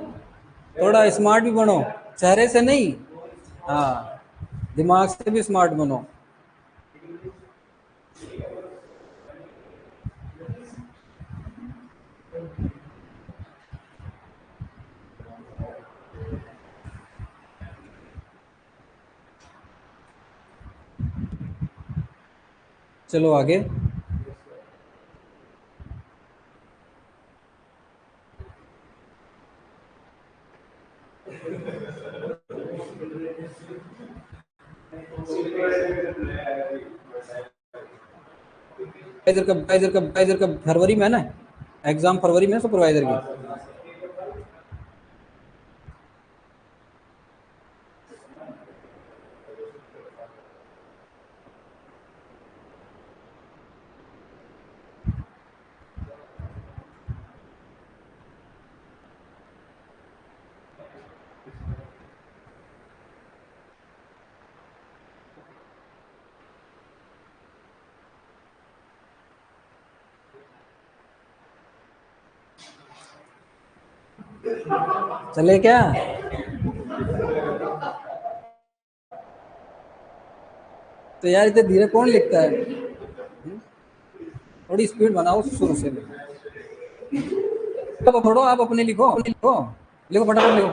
थोड़ा स्मार्ट भी बनो, चेहरे से नहीं, हाँ दिमाग से भी स्मार्ट बनो। चलो आगे। सुपरवाइजर का फरवरी में है ना, एग्जाम फरवरी में सुपरवाइजर की। चले क्या? तो यार इतने धीरे कौन लिखता है? थोड़ी स्पीड बनाओ शुरू से। तो छोड़ो, आप अपने लिखो, अपने लिखो, लिखो फटाफट लिखो।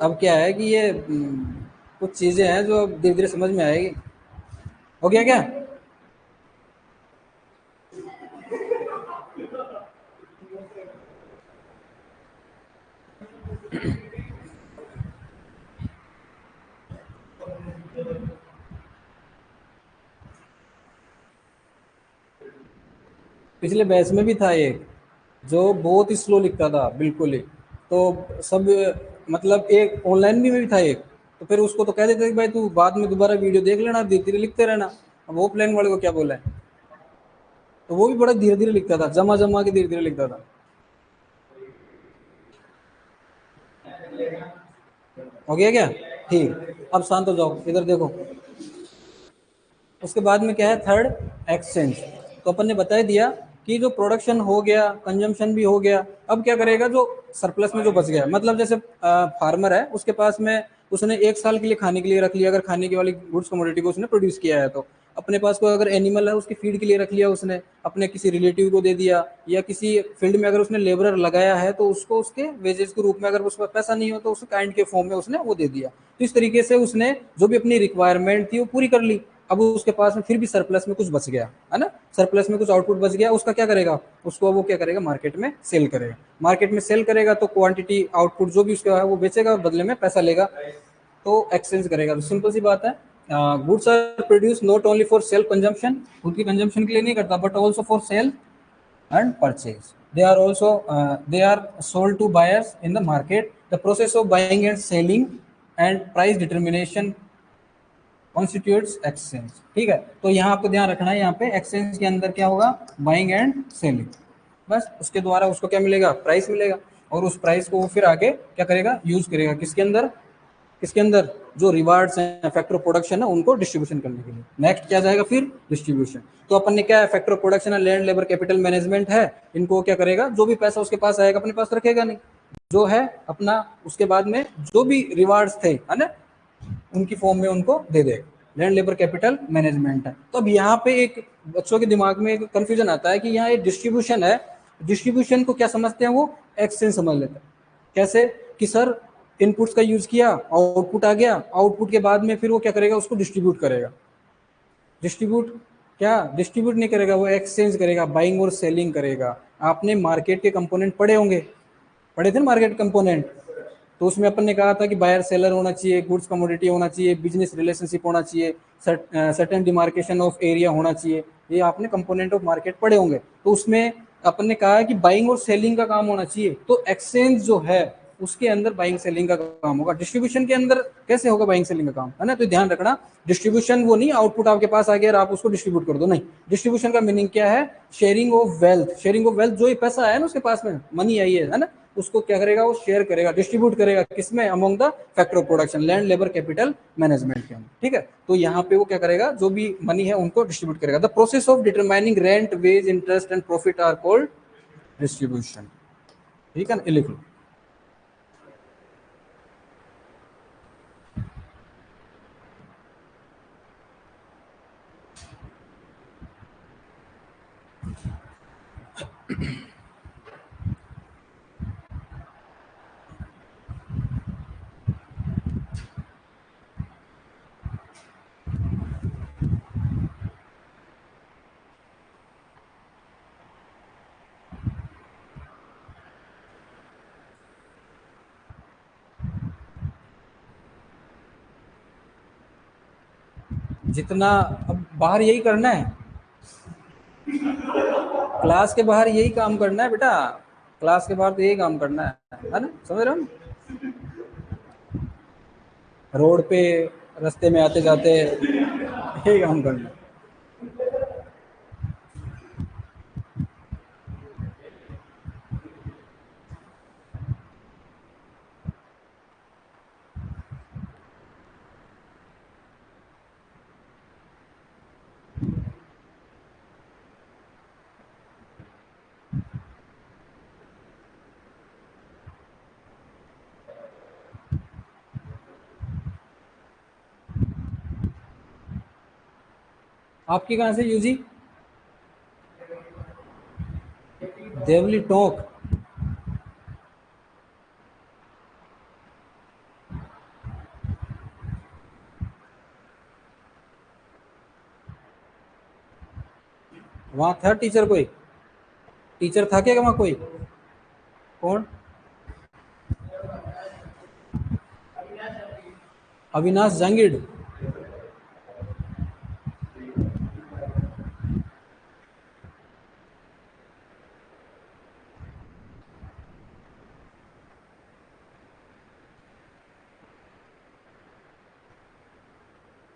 अब क्या है कि ये कुछ चीजें हैं जो धीरे धीरे समझ में आएगी। हो गया क्या? पिछले बैच में भी था एक जो बहुत ही स्लो लिखता था बिल्कुल ही, तो सब मतलब एक ऑनलाइन भी में भी था एक, तो फिर उसको तो कह देते थे कि भाई तू बाद में दोबारा वीडियो देख लेना, धीरे धीरे लिखते रहना। अब वो प्लान वाले को क्या बोला है, तो वो भी बड़ा धीरे धीरे लिखता था, जमा जमा के धीरे धीरे लिखता था। हो गया क्या? ठीक, अब शांत हो जाओ, इधर देखो। उसके बाद में क्या है, थर्ड एक्सचेंज। तो अपन ने बता ही दिया कि जो प्रोडक्शन हो गया, कंजम्पशन भी हो गया, अब क्या करेगा, जो सरप्लस में जो बच गया, मतलब जैसे फार्मर है उसके पास में उसने एक साल के लिए खाने के लिए रख लिया, अगर खाने की वाली गुड्स कमोडिटी को उसने प्रोड्यूस किया है, तो अपने पास कोई अगर एनिमल है उसकी फीड के लिए रख लिया उसने, अपने किसी रिलेटिव को दे दिया, या किसी फील्ड में अगर उसने लेबरर लगाया है तो उसको उसके वेजेस के रूप में, अगर उसके पास पैसा नहीं हो तो उसे काइंड के फॉर्म में उसने वो दे दिया। तो इस तरीके से उसने जो भी अपनी रिक्वायरमेंट थी वो पूरी कर ली। अब उसके पास में फिर भी सरप्लस में कुछ बच गया है ना, सरप्लस में कुछ आउटपुट बच गया, उसका क्या करेगा, उसको वो क्या करेगा, मार्केट में सेल करेगा। मार्केट में सेल करेगा तो क्वांटिटी आउटपुट जो भी उसका है वो बेचेगा और बदले में पैसा लेगा, तो एक्सचेंज करेगा। तो सिंपल सी बात है, goods are produce not only for self consumption, खुद की कंजम्पशन के लिए नहीं करता, but also for sale and purchase. They are also they are sold to buyers in the market. The process of buying and selling and price determination constitutes exchange। ठीक है, तो यहाँ आपको ध्यान रखना है, यहाँ पे एक्सचेंज के अंदर क्या होगा, बाइंग एंड सेलिंग। बस उसके द्वारा उसको क्या मिलेगा, प्राइस मिलेगा, और उस प्राइस को वो फिर आगे क्या करेगा, यूज करेगा किसके अंदर, किसके अंदर, जो रिवार्ड्स हैं, फैक्टर ऑफ प्रोडक्शन है उनको डिस्ट्रीब्यूशन करने के लिए। नेक्स्ट क्या जाएगा फिर, डिस्ट्रीब्यूशन। तो अपन ने क्या है, फैक्टर ऑफ प्रोडक्शन है, लैंड लेबर कैपिटल मैनेजमेंट है, इनको क्या करेगा, जो भी पैसा उसके पास आएगा अपने पास रखेगा नहीं, जो है अपना उसके बाद में जो भी रिवार्ड्स थे, है ना, उनकी फॉर्म में उनको दे देगा। लैंड लेबर कैपिटल मैनेजमेंट है। तो अब यहाँ पे एक बच्चों के दिमाग में एक कंफ्यूजन आता है कि यहाँ एक डिस्ट्रीब्यूशन है, डिस्ट्रीब्यूशन को क्या समझते हैं वो, एक्सचेंज समझ लेते हैं। कैसे कि सर इनपुट्स का यूज किया, आउटपुट आ गया, आउटपुट के बाद में फिर वो क्या करेगा, उसको डिस्ट्रीब्यूट करेगा। डिस्ट्रीब्यूट क्या, डिस्ट्रीब्यूट नहीं करेगा, वो एक्सचेंज करेगा, बाइंग और सेलिंग करेगा। आपने मार्केट के कंपोनेंट पढ़े होंगे, पढ़े थे ना मार्केट कंपोनेंट, तो उसमें अपन ने कहा था कि बायर सेलर होना चाहिए, गुड्स कमोडिटी होना चाहिए, बिजनेस रिलेशनशिप होना चाहिए, सर्टेन डिमार्केशन ऑफ एरिया होना चाहिए। ये आपने कंपोनेंट ऑफ मार्केट पढ़े होंगे। तो उसमें अपन ने कहा है कि बाइंग और सेलिंग का काम होना चाहिए, तो एक्सचेंज जो है उसके अंदर बाइंग सेलिंग का काम होगा। डिस्ट्रीब्यूशन के अंदर कैसे होगा बाइंग सेलिंग का काम, है ना। तो ध्यान रखना, डिस्ट्रीब्यूशन वो नहीं आउटपुट आपके पास आ गया और आप उसको डिस्ट्रीब्यूट कर दो, नहीं। डिस्ट्रीब्यूशन का मीनिंग क्या है, sharing of wealth. Sharing of wealth, जो ये पैसा है ना उसके पास में, मनी आई है ना, उसको क्या करेगा, वो शेयर करेगा, डिस्ट्रीब्यूट करेगा किसमें, among the factor of production, land, labour, capital, management के अंदर। ठीक है, तो यहाँ पे वो क्या करेगा, जो भी मनी है उनको डिस्ट्रीब्यूट करेगा। The process of determining rent, wage, interest and profit are called distribution. ठीक है ना, लिख लो। जितना, अब बाहर यही करना है, क्लास के बाहर यही काम करना है बेटा, क्लास के बाहर तो यही काम करना है ना, समझ रहे हो? रोड पे, रास्ते में आते जाते यही काम करना है। आपकी कहाँ से यूजी? देवली टोंक। वहां था टीचर कोई? टीचर था क्या वहां कोई? कौन? अविनाश जांगिड़।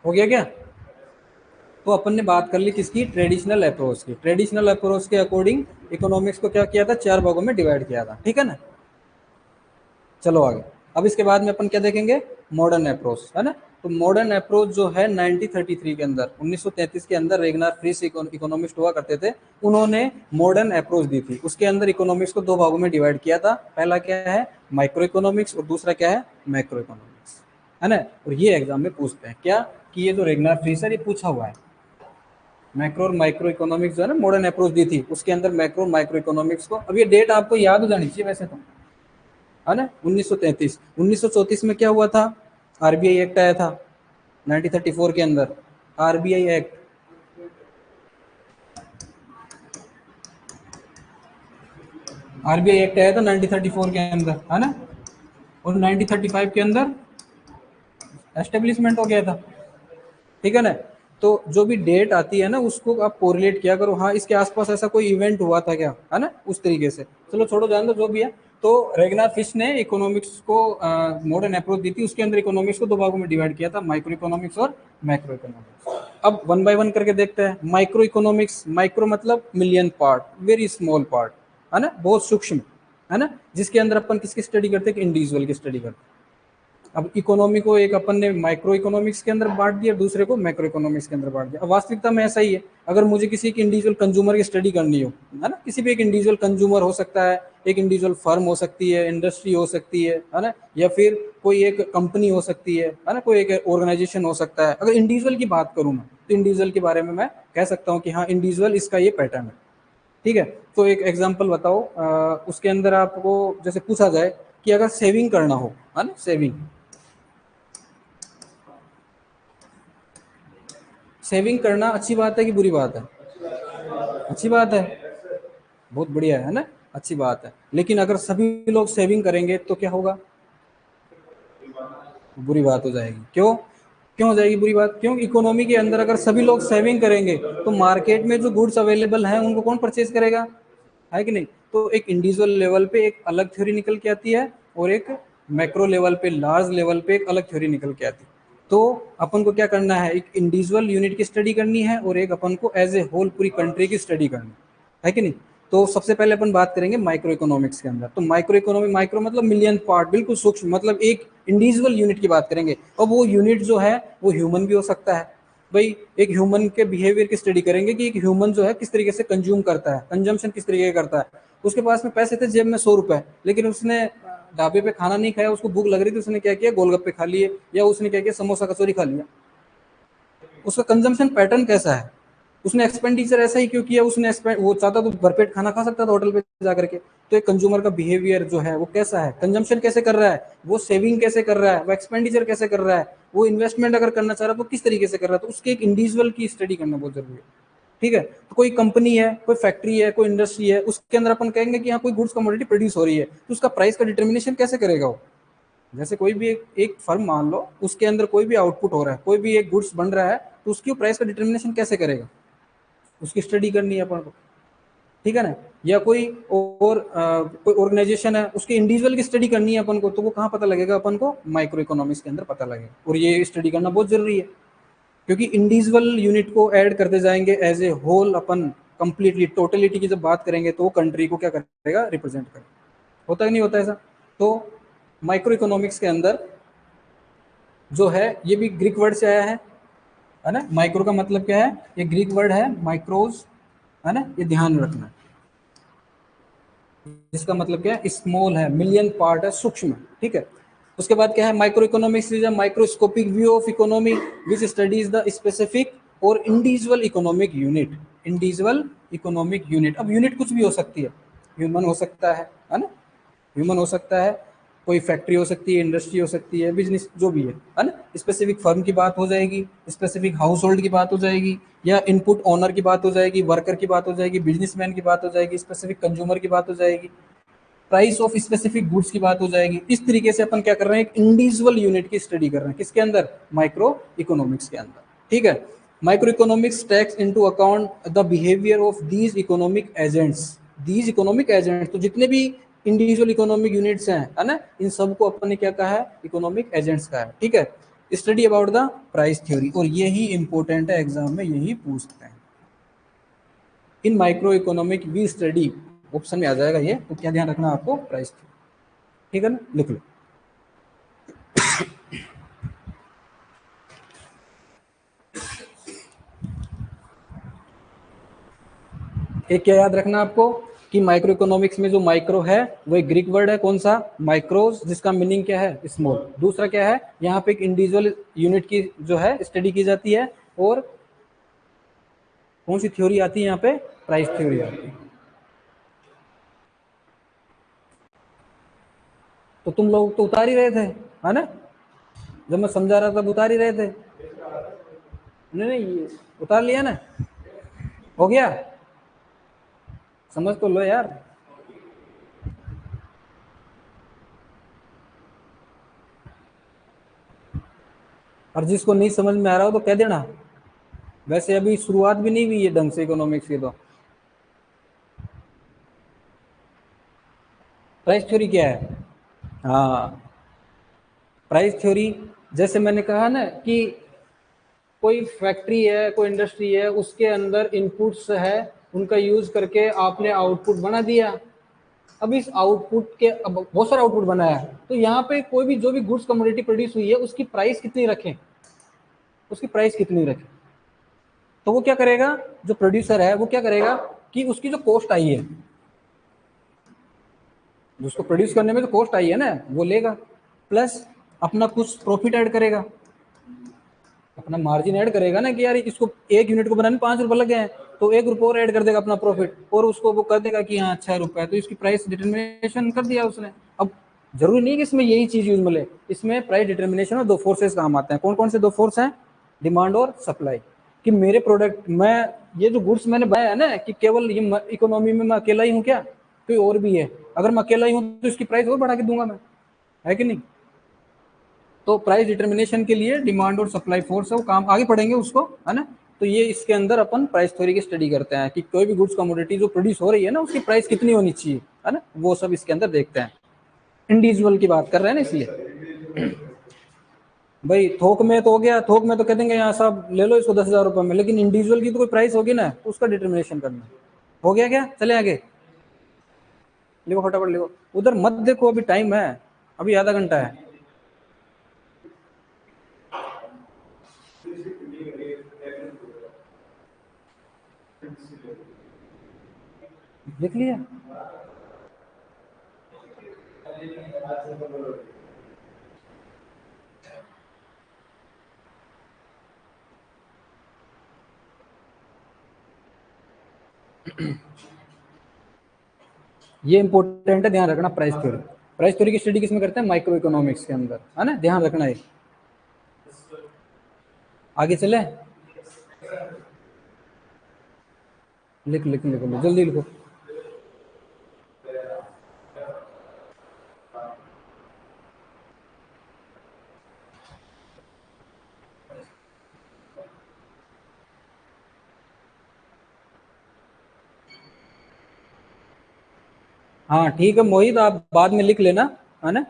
हो गया क्या? तो अपन ने बात कर ली किसकी, ट्रेडिशनल अप्रोच की। ट्रेडिशनल अप्रोच के अकॉर्डिंग इकोनॉमिक्स को क्या किया था, 4 भागों में डिवाइड किया था। ठीक है ना, चलो आगे। अब इसके बाद में अपन क्या देखेंगे, मॉडर्न अप्रोच, है ना। तो मॉडर्न अप्रोच जो है 1933 के अंदर, 1933 के अंदर रेगनार फ्रिश इकोनॉमिस्ट हुआ करते थे, उन्होंने मॉडर्न अप्रोच दी थी। उसके अंदर इकोनॉमिक्स को 2 भागों में डिवाइड किया था। पहला क्या है, माइक्रो इकोनॉमिक्स, और दूसरा क्या है, मैक्रो इकोनॉमिक्स, है ना। और ये एग्जाम में पूछते हैं क्या, कि ये जो रेगनार फ्रिश है, ये पूछा हुआ है। मैक्रो और माइक्रो इकोनॉमिक्स जो है ना, मॉडर्न अप्रोच दी थी, उसके अंदर मैक्रो और माइक्रो इकोनॉमिक्स को, अब ये डेट आपको याद हो जानी चाहिए वैसे तो, है ना। 1933, 1934 में क्या हुआ था, आरबीआई एक्ट आया था 1934 के अंदर, आरबीआई एक्ट। आरबीआई एक्ट आया था 1934 के अंदर, है ना। और 1935 के अंदर एस्टेब्लिशमेंट हो गया था। ठीक है ना। तो जो भी डेट आती है ना, उसको आप कोरिलेट किया करो, हाँ इसके आसपास ऐसा कोई इवेंट हुआ था क्या, है ना, उस तरीके से। चलो छोड़ो, जान दो जो भी है। तो रेगनार फिश ने इकोनॉमिक्स को मॉडर्न अप्रोच दी थी, उसके अंदर इकोनॉमिक्स को 2 भागों में डिवाइड किया था, माइक्रो इकोनॉमिक्स और मैक्रो इकोनॉमिक्स। अब वन बाय वन करके देखते हैं। माइक्रो इकोनॉमिक्स, माइक्रो मतलब million part, very small part, है ना, बहुत सूक्ष्म, है ना, जिसके अंदर अपन किसकी स्टडी करते हैं, इंडिविजुअल की स्टडी करते हैं। अब इकोनॉमी को एक अपन ने माइक्रो इकोनॉमिक्स के अंदर बांट दिया, दूसरे को मैक्रो इकोनॉमिक्स के अंदर बांट दिया। अब वास्तविकता में ऐसा ही है, अगर मुझे किसी की इंडिविजुअल कंज्यूमर की स्टडी करनी हो, है ना, किसी भी एक इंडिविजुअल कंज्यूमर हो सकता है, एक इंडिविजुअल फर्म हो सकती है, इंडस्ट्री हो सकती है ना, या फिर कोई एक कंपनी हो सकती है ना, कोई एक ऑर्गेनाइजेशन हो सकता है। अगर इंडिविजुअल की बात करूँ मैं, तो इंडिविजुअल के बारे में मैं कह सकता हूँ कि हाँ इंडिविजुअल इसका ये पैटर्न है। ठीक है, तो एक एग्जाम्पल बताओ, उसके अंदर आपको जैसे पूछा जाए कि अगर सेविंग करना हो, है ना, सेविंग, सेविंग करना अच्छी बात है कि बुरी बात है? अच्छी बात है, बहुत बढ़िया है ना, अच्छी बात है। लेकिन अगर सभी लोग सेविंग करेंगे तो क्या होगा, बुरी बात हो जाएगी। क्यों, क्यों हो जाएगी बुरी बात? क्यों, इकोनॉमी के अंदर अगर सभी लोग सेविंग करेंगे तो मार्केट में जो गुड्स अवेलेबल हैं उनको कौन परचेज करेगा, है कि नहीं। तो एक इंडिविजुअल लेवल पे एक अलग थ्योरी निकल के आती है, और एक मैक्रो लेवल पे, लार्ज लेवल पे एक अलग थ्योरी निकल के आती है। तो अपन को क्या करना है, एक इंडिविजुअल यूनिट की स्टडी करनी है, और एक अपन को एज ए होल पूरी कंट्री की स्टडी करनी है कि नहीं। तो सबसे पहले अपन बात करेंगे माइक्रो इकोनॉमिक्स के अंदर। तो माइक्रो इकोनॉमिक, माइक्रो मतलब मिलियन पार्ट, बिल्कुल सूक्ष्म, मतलब एक इंडिविजुअल यूनिट की बात करेंगे। और वो यूनिट जो है वो ह्यूमन भी हो सकता है। भाई एक ह्यूमन के बिहेवियर की स्टडी करेंगे कि एक ह्यूमन जो है किस तरीके से कंज्यूम करता है, कंजम्पशन किस तरीके का करता है। उसके पास में पैसे थे जेब में 100 रुपए, लेकिन उसने ढाबे पे खाना नहीं खाया, उसको भूख लग रही थी, उसने क्या किया, गोलगप्पे खा लिए, या उसने क्या किया, समोसा कचौरी खा लिया। उसका कंजम्पशन पैटर्न कैसा है, उसने एक्सपेंडिचर ऐसा ही क्यों किया, उसने वो चाहता तो भरपेट खाना खा सकता था होटल पे जाकर के। तो एक कंज्यूमर का बिहेवियर जो है वो कैसा है, कंजम्पशन कैसे कर रहा है, वो सेविंग कैसे कर रहा है, वो एक्सपेंडिचर कैसे कर रहा है, वो इन्वेस्टमेंट अगर करना चाह रहा है तो किस तरीके से कर रहा है। तो उसके एक इंडिविजुअल की स्टडी करना बहुत जरूरी है। ठीक है, तो कोई कंपनी है, कोई फैक्ट्री है, कोई इंडस्ट्री है, उसके अंदर अपन कहेंगे कि यहाँ कोई गुड्स कमोडिटी प्रोड्यूस हो रही है, तो उसका प्राइस का डिटर्मिनेशन कैसे करेगा वो। जैसे कोई भी एक फर्म मान लो, उसके अंदर कोई भी आउटपुट हो रहा है, कोई भी एक गुड्स बन रहा है, तो उसकी प्राइस का डिटर्मिनेशन कैसे करेगा, उसकी स्टडी करनी है अपन को। ठीक है ना। या कोई और कोई ऑर्गेनाइजेशन है, उसके इंडिविजुअल की स्टडी करनी है अपन को, तो वो कहाँ पता लगेगा अपन को, माइक्रो इकोनॉमिक्स के अंदर पता लगेगा। और ये स्टडी करना बहुत जरूरी है, क्योंकि इंडिविजुअल यूनिट को ऐड करते जाएंगे एज ए होल, अपन कंप्लीटली टोटलिटी की जब बात करेंगे तो वो कंट्री को क्या करेगा, रिप्रेजेंट करेगा। होता है नहीं होता ऐसा। तो माइक्रो इकोनॉमिक्स के अंदर जो है, ये भी ग्रीक वर्ड से आया है ना। माइक्रो का मतलब क्या है, ये ग्रीक वर्ड है माइक्रोज, है ना, ये ध्यान रखना। जिसका मतलब क्या है, स्मॉल है, मिलियन पार्ट है, सूक्ष्म। ठीक है। उसके बाद क्या है, micro economics is a microscopic view of economy which studies the specific और individual economic unit. Individual economic unit, अब यूनिट कुछ भी हो सकती है, ह्यूमन हो सकता है ना, ह्यूमन हो सकता है, कोई फैक्ट्री हो सकती है, इंडस्ट्री हो सकती है, बिजनेस जो भी है ना। स्पेसिफिक फर्म की बात हो जाएगी, स्पेसिफिक हाउस होल्ड की बात हो जाएगी, या इनपुट ओनर की बात हो जाएगी, वर्कर की बात हो जाएगी, बिजनेसमैन की बात हो जाएगी, स्पेसिफिक कंज्यूमर की बात हो जाएगी, प्राइस ऑफ स्पेसिफिक गुड्स की बात हो जाएगी। इस तरीके से अपन क्या कर रहे हैं, एक इंडिविजुअल यूनिट की स्टडी कर रहे हैं, किसके अंदर, माइक्रो इकोनॉमिक्स के अंदर। ठीक है। Micro economics takes into account the behaviour of these economic agents. These economic agents, तो जितने भी इंडिविजुअल इकोनॉमिक यूनिट्स हैं, है ना, इन सबको अपन ने क्या कहा है, इकोनॉमिक एजेंट्स का है। ठीक है। Study about the price theory, और यही इंपॉर्टेंट है, एग्जाम में यही पूछते हैं। In micro economic we study, option में आ जाएगा ये, तो क्या ध्यान रखना आपको, प्राइस थ्योरी। ठीक है ना, लिख लो। एक क्या याद रखना आपको, कि माइक्रो इकोनॉमिक्स में जो माइक्रो है वो एक ग्रीक वर्ड है, कौन सा, माइक्रोस, जिसका मीनिंग क्या है, स्मॉल। दूसरा क्या है, यहाँ पे एक इंडिविजुअल यूनिट की जो है स्टडी की जाती है, और कौन सी थ्योरी आती है यहाँ पे, प्राइस थ्योरी आती है। तो तुम लोग तो उतार ही रहे थे, है ना, जब मैं समझा रहा था उतार ही रहे थे। नहीं नहीं, ये उतार लिया ना, हो गया, समझ तो लो यार। और जिसको नहीं समझ में आ रहा हो तो कह देना, वैसे अभी शुरुआत भी नहीं हुई है ढंग से इकोनॉमिक्स की। तो प्राइस थ्योरी क्या है, हाँ, प्राइस थ्योरी, जैसे मैंने कहा ना कि कोई फैक्ट्री है, कोई इंडस्ट्री है, उसके अंदर इनपुट्स है, उनका यूज करके आपने आउटपुट बना दिया। अब इस आउटपुट के, अब बहुत सारा आउटपुट बनाया है, तो यहाँ पे कोई भी जो भी गुड्स कमोडिटी प्रोड्यूस हुई है, उसकी प्राइस कितनी रखें, उसकी प्राइस कितनी रखें। तो वो क्या करेगा, जो प्रोड्यूसर है वो क्या करेगा, कि उसकी जो कॉस्ट आई है, जिसको प्रोड्यूस करने में जो कॉस्ट आई है ना, वो लेगा, प्लस अपना कुछ प्रॉफिट ऐड करेगा, अपना मार्जिन ऐड करेगा ना, कि यार इसको एक यूनिट को बनाने में 5 रुपए लगे हैं, तो 1 रुपये और ऐड कर देगा अपना प्रॉफिट, और उसको वो कर देगा कि हाँ 6 रुपए, तो इसकी प्राइस डिटर्मिनेशन कर दिया उसने। अब जरूरी नहीं कि इसमें यही चीज यूज मिले, इसमें प्राइस डिटर्मिनेशन में 2 फोर्सेस काम आते हैं। कौन कौन से 2 फोर्स हैं, डिमांड और सप्लाई। कि मेरे प्रोडक्ट, मैं ये जो गुड्स मैंने बनाया है ना, कि केवल ये इकोनॉमी में मैं अकेला ही हूँ क्या, कोई और भी है, अगर मैं अकेला ही हूँ तो इसकी प्राइस और बढ़ा के दूंगा मैं, है कि नहीं। तो प्राइस डिटर्मिनेशन के लिए डिमांड और सप्लाई फोर्स है, वो काम आगे पढ़ेंगे उसको, है ना। तो ये इसके अंदर अपन प्राइस थ्योरी की स्टडी करते हैं, कि कोई भी गुड्स कमोडिटी जो प्रोड्यूस हो रही है ना, उसकी प्राइस कितनी होनी चाहिए, है ना, वो सब इसके अंदर देखते हैं। इंडिविजुअल की बात कर रहे हैं ना, इसलिए भाई थोक में तो हो गया, थोक में तो कह देंगे यहाँ साहब ले लो इसको 10,000 रुपये में, लेकिन इंडिविजुअल की तो कोई प्राइस होगी ना, तो उसका डिटर्मिनेशन करना। हो गया क्या, चले आगे। लिखो फटाफट लिखो। उधर मत देखो, अभी टाइम है, अभी आधा घंटा है। लिख लिया? ये इंपॉर्टेंट है, ध्यान रखना। प्राइस थ्योरी, प्राइस थ्योरी की स्टडी किसमें करते हैं? माइक्रो इकोनॉमिक्स के अंदर, है ना, ध्यान रखना है। आगे चले, लिख लिख लिखो, जल्दी लिखो। हाँ ठीक है मोहित, आप बाद में लिख लेना, है ना।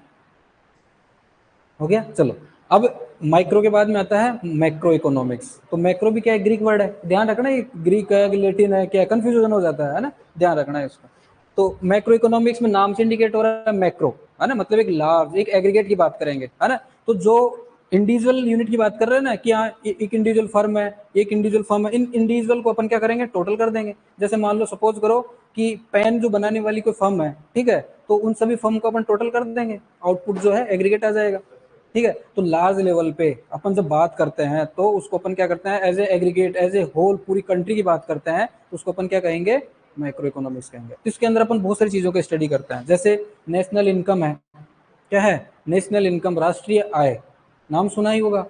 हो गया, चलो। अब माइक्रो के बाद में आता है मैक्रो इकोनॉमिक्स। तो मैक्रो भी क्या है? ग्रीक वर्ड है, ध्यान रखना। ये ग्रीक है कि लैटिन है, क्या कंफ्यूजन हो जाता है ना, ध्यान रखना है इसका। तो मैक्रो इकोनॉमिक्स में नाम से इंडिकेट हो रहा है मैक्रो, है ना, मतलब एक लार्ज, एक एग्रीगेट की बात करेंगे, है ना। तो जो इंडिविजुअल यूनिट की बात कर रहे हैं ना, कि हाँ एक इंडिविजुअल फर्म है, एक इंडिविजुअल फर्म है, इन इंडिविजुअल को अपन क्या करेंगे? टोटल कर देंगे। जैसे मान लो, सपोज करो कि पेन जो बनाने वाली कोई फर्म है, ठीक है, तो उन सभी फर्म को अपन टोटल कर देंगे, आउटपुट जो है एग्रीगेट आ जाएगा, ठीक है। तो लार्ज लेवल पे अपन जब बात करते हैं तो उसको अपन क्या करते हैं? As a aggregate, as a whole, पूरी कंट्री की बात करते हैं, तो उसको अपन क्या कहेंगे? माइक्रो इकोनॉमिक्स कहेंगे। तो इसके अंदर अपन बहुत सारी चीजों को स्टडी करते हैं। जैसे नेशनल इनकम है, क्या है? नेशनल इनकम, राष्ट्रीय आय, नाम सुना ही होगा,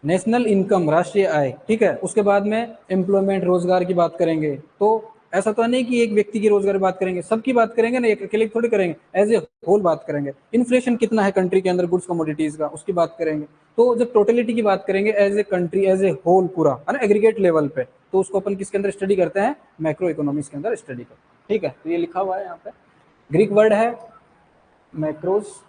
नेशनल इनकम, राष्ट्रीय आय, ठीक है। उसके बाद में एम्प्लॉयमेंट, रोजगार की बात करेंगे। तो ऐसा तो नहीं कि एक व्यक्ति की रोजगार की बात करेंगे, सबकी बात करेंगे ना, एक अकेले थोड़ी करेंगे, एज ए होल बात करेंगे। इन्फ्लेशन कितना है कंट्री के अंदर गुड्स कमोडिटीज का, उसकी बात करेंगे। तो जब टोटलिटी की बात करेंगे, as a country, as a whole, पूरा, है ना, एग्रीगेट लेवल पे, तो उसको अपन किसके अंदर स्टडी करते हैं? मैक्रो इकोनॉमिक्स के अंदर स्टडी करते हैं, ठीक है। तो ये लिखा हुआ है यहाँ पे, ग्रीक वर्ड है macros.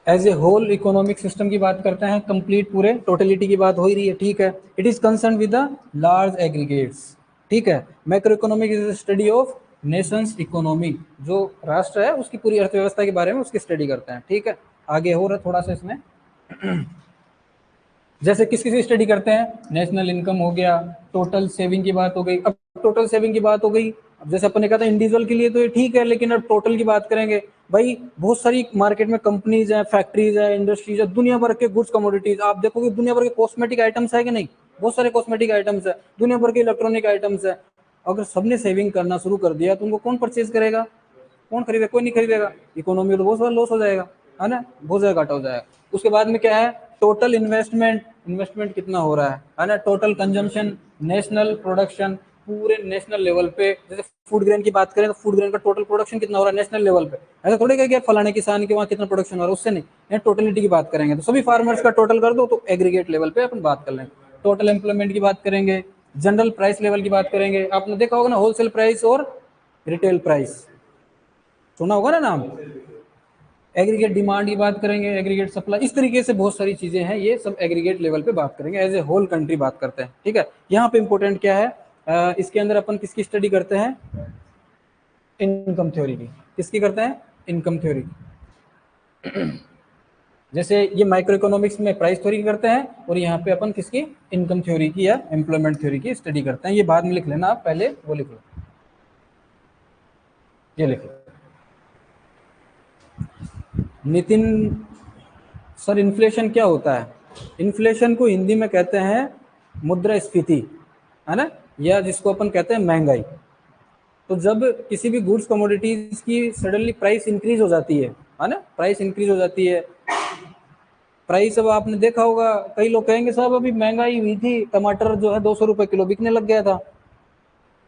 As a whole economic system की बात करते हैं, कंप्लीट, पूरे टोटलिटी की बात हो ही रही है, ठीक है। It is concern with the large aggregates, ठीक है। Macro economic is study of Nations economy, जो राष्ट्र है उसकी पूरी अर्थव्यवस्था के बारे में उसकी स्टडी करते हैं, ठीक है। आगे हो रहा थोड़ा सा इसमें जैसे किस किसी स्टडी करते हैं? नेशनल इनकम हो गया, टोटल सेविंग की बात हो गई। अब टोटल सेविंग की बात हो गई, अब जैसे अपन ने कहा था इंडिविजुअल के लिए तो ये ठीक है, लेकिन अब टोटल की बात करेंगे, भाई बहुत सारी मार्केट में कंपनीज है, फैक्ट्रीज है, इंडस्ट्रीज है, दुनिया भर के गुड्स कमोडिटीज, आप देखोगे दुनिया भर के कॉस्मेटिक आइटम्स है कि नहीं, बहुत सारे कॉस्मेटिक आइटम्स है, दुनिया भर के इलेक्ट्रॉनिक आइटम्स है। अगर सबने सेविंग करना शुरू कर दिया तो उनको कौन परचेज करेगा? कौन खरीदेगा? कोई नहीं खरीदेगा। इकोनॉमी तो बहुत सारा लॉस हो जाएगा, है ना, बहुत ज्यादा घाटा हो जाएगा। उसके बाद में क्या है? टोटल इन्वेस्टमेंट, इन्वेस्टमेंट कितना हो रहा है ना। टोटल कंजम्पशन, नेशनल प्रोडक्शन, पूरे नेशनल लेवल पे। जैसे फूड ग्रेन की बात करें तो फूड ग्रेन का टोटल प्रोडक्शन कितना हो रहा है नेशनल लेवल पे। ऐसा थोड़ी कि फलाने किसान के वहाँ कितना प्रोडक्शन हो रहा है, उससे नहीं, यहाँ टोटलिटी की बात करेंगे। तो सभी फार्मर्स का टोटल कर दो तो एग्रीगेट लेवल पे अपन बात कर लेंगे। टोटल एम्प्लॉयमेंट की बात करेंगे, जनरल प्राइस लेवल की बात करेंगे। आपने देखा होगा ना, होलसेल प्राइस और रिटेल प्राइस, सुना होगा ना नाम। एग्रीगेट डिमांड की बात करेंगे, एग्रीगेट सप्लाई, इस तरीके से बहुत सारी चीजें हैं, ये सब एग्रीगेट लेवल पे बात करेंगे, एज ए होल कंट्री बात करते हैं, ठीक है। यहाँ पे इंपॉर्टेंट क्या है? इसके अंदर अपन किसकी स्टडी करते हैं? इनकम थ्योरी की। किसकी करते हैं? Income theory. जैसे ये माइक्रो इकोनॉमिक्स में प्राइस थ्योरी करते हैं, और यहाँ पे अपन किसकी? इनकम थ्योरी की या एम्प्लॉयमेंट थ्योरी की स्टडी करते हैं। ये बाद में लिख लेना, आप पहले वो लिख लो, ये लिख लो। नितिन सर, इन्फ्लेशन क्या होता है? इन्फ्लेशन को हिंदी में कहते हैं मुद्रास्फीति, है ना, या जिसको अपन कहते हैं महंगाई। तो जब किसी भी गुड्स कमोडिटीज की सडनली प्राइस इंक्रीज हो जाती है ना, प्राइस इंक्रीज हो जाती है। प्राइस, अब आपने देखा होगा, कई लोग कहेंगे साहब अभी महंगाई हुई थी, टमाटर जो है 200 रुपए किलो बिकने लग गया था,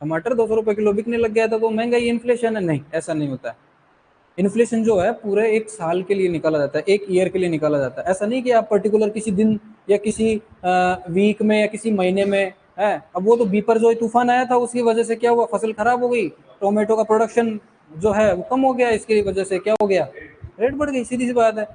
टमाटर 200 रुपए किलो बिकने लग गया था तो महंगाई इन्फ्लेशन है। नहीं, ऐसा नहीं होता है। इन्फ्लेशन जो है पूरे एक साल के लिए निकाला जाता है, एक ईयर के लिए निकाला जाता है। ऐसा नहीं कि आप पर्टिकुलर किसी दिन या किसी वीक में या किसी महीने में है। अब वो तो बीपर जो तूफान आया था उसकी वजह से क्या हुआ? फसल खराब हो गई, टोमेटो का प्रोडक्शन जो है वो कम हो गया, इसकी वजह से क्या हो गया? रेट बढ़ गई, सीधी सी बात है।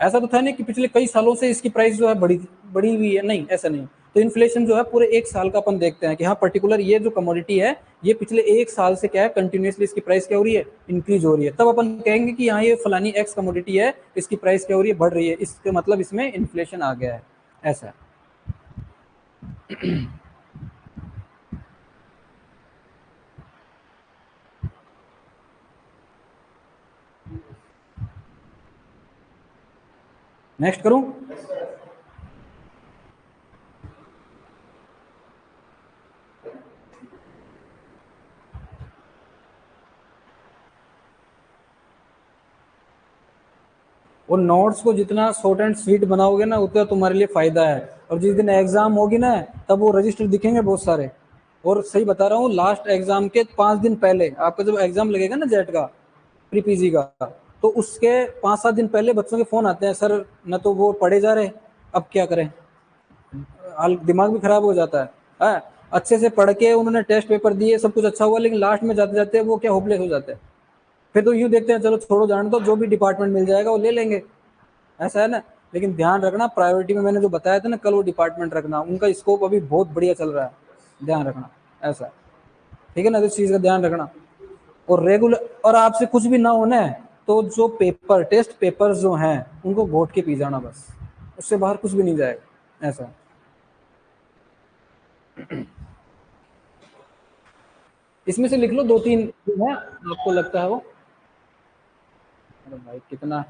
ऐसा तो था नहीं कि पिछले कई सालों से इसकी प्राइस जो है बढ़ी थी, बढ़ी हुई है, नहीं, ऐसा नहीं। तो इन्फ्लेशन जो है पूरे एक साल का अपन देखते हैं कि हाँ पर्टिकुलर ये जो कमोडिटी है ये पिछले एक साल से क्या है कंटिन्यूसली इसकी प्राइस क्या हो रही है, इंक्रीज हो रही है, तब अपन कहेंगे कि हाँ ये फलानी एक्स कमोडिटी है, इसकी प्राइस क्या हो रही है, बढ़ रही है, इसके मतलब इसमें इन्फ्लेशन आ गया है, ऐसा। नेक्स्ट करूं? और नोट्स को जितना शॉर्ट एंड स्वीट बनाओगे ना उतना तुम्हारे लिए फायदा है, और जिस दिन एग्जाम होगी ना तब वो रजिस्टर दिखेंगे बहुत सारे। और सही बता रहा हूँ, लास्ट एग्जाम के 5 दिन पहले आपका जब एग्जाम लगेगा ना जेट का, प्री पीजी का, तो उसके 5-7 दिन पहले बच्चों के फोन आते हैं, सर न तो वो पढ़े जा रहे, अब क्या करें, दिमाग भी खराब हो जाता है। अच्छे से पढ़ के उन्होंने टेस्ट पेपर दिए, सब कुछ अच्छा हुआ, लेकिन लास्ट में जाते जाते वो क्या होपलेस हो जाते हैं, फिर तो यूं देखते हैं चलो छोड़ो जाने दो, जो भी डिपार्टमेंट मिल जाएगा वो ले लेंगे, ऐसा है ना। लेकिन ध्यान रखना, प्रायोरिटी में मैंने जो बताया था ना कल, वो डिपार्टमेंट रखना, उनका स्कोप अभी बहुत बढ़िया चल रहा है, ध्यान रखना, ऐसा, ठीक है ना, इस चीज का ध्यान रखना। और रेगुलर, और आपसे कुछ भी ना होना है तो जो पेपर टेस्ट पेपर जो हैं उनको घोट के पी जाना बस, उससे बाहर कुछ भी नहीं जाएगा, ऐसा। इसमें से लिख लो 2-3 है आपको लगता है वो। अरे भाई कितना,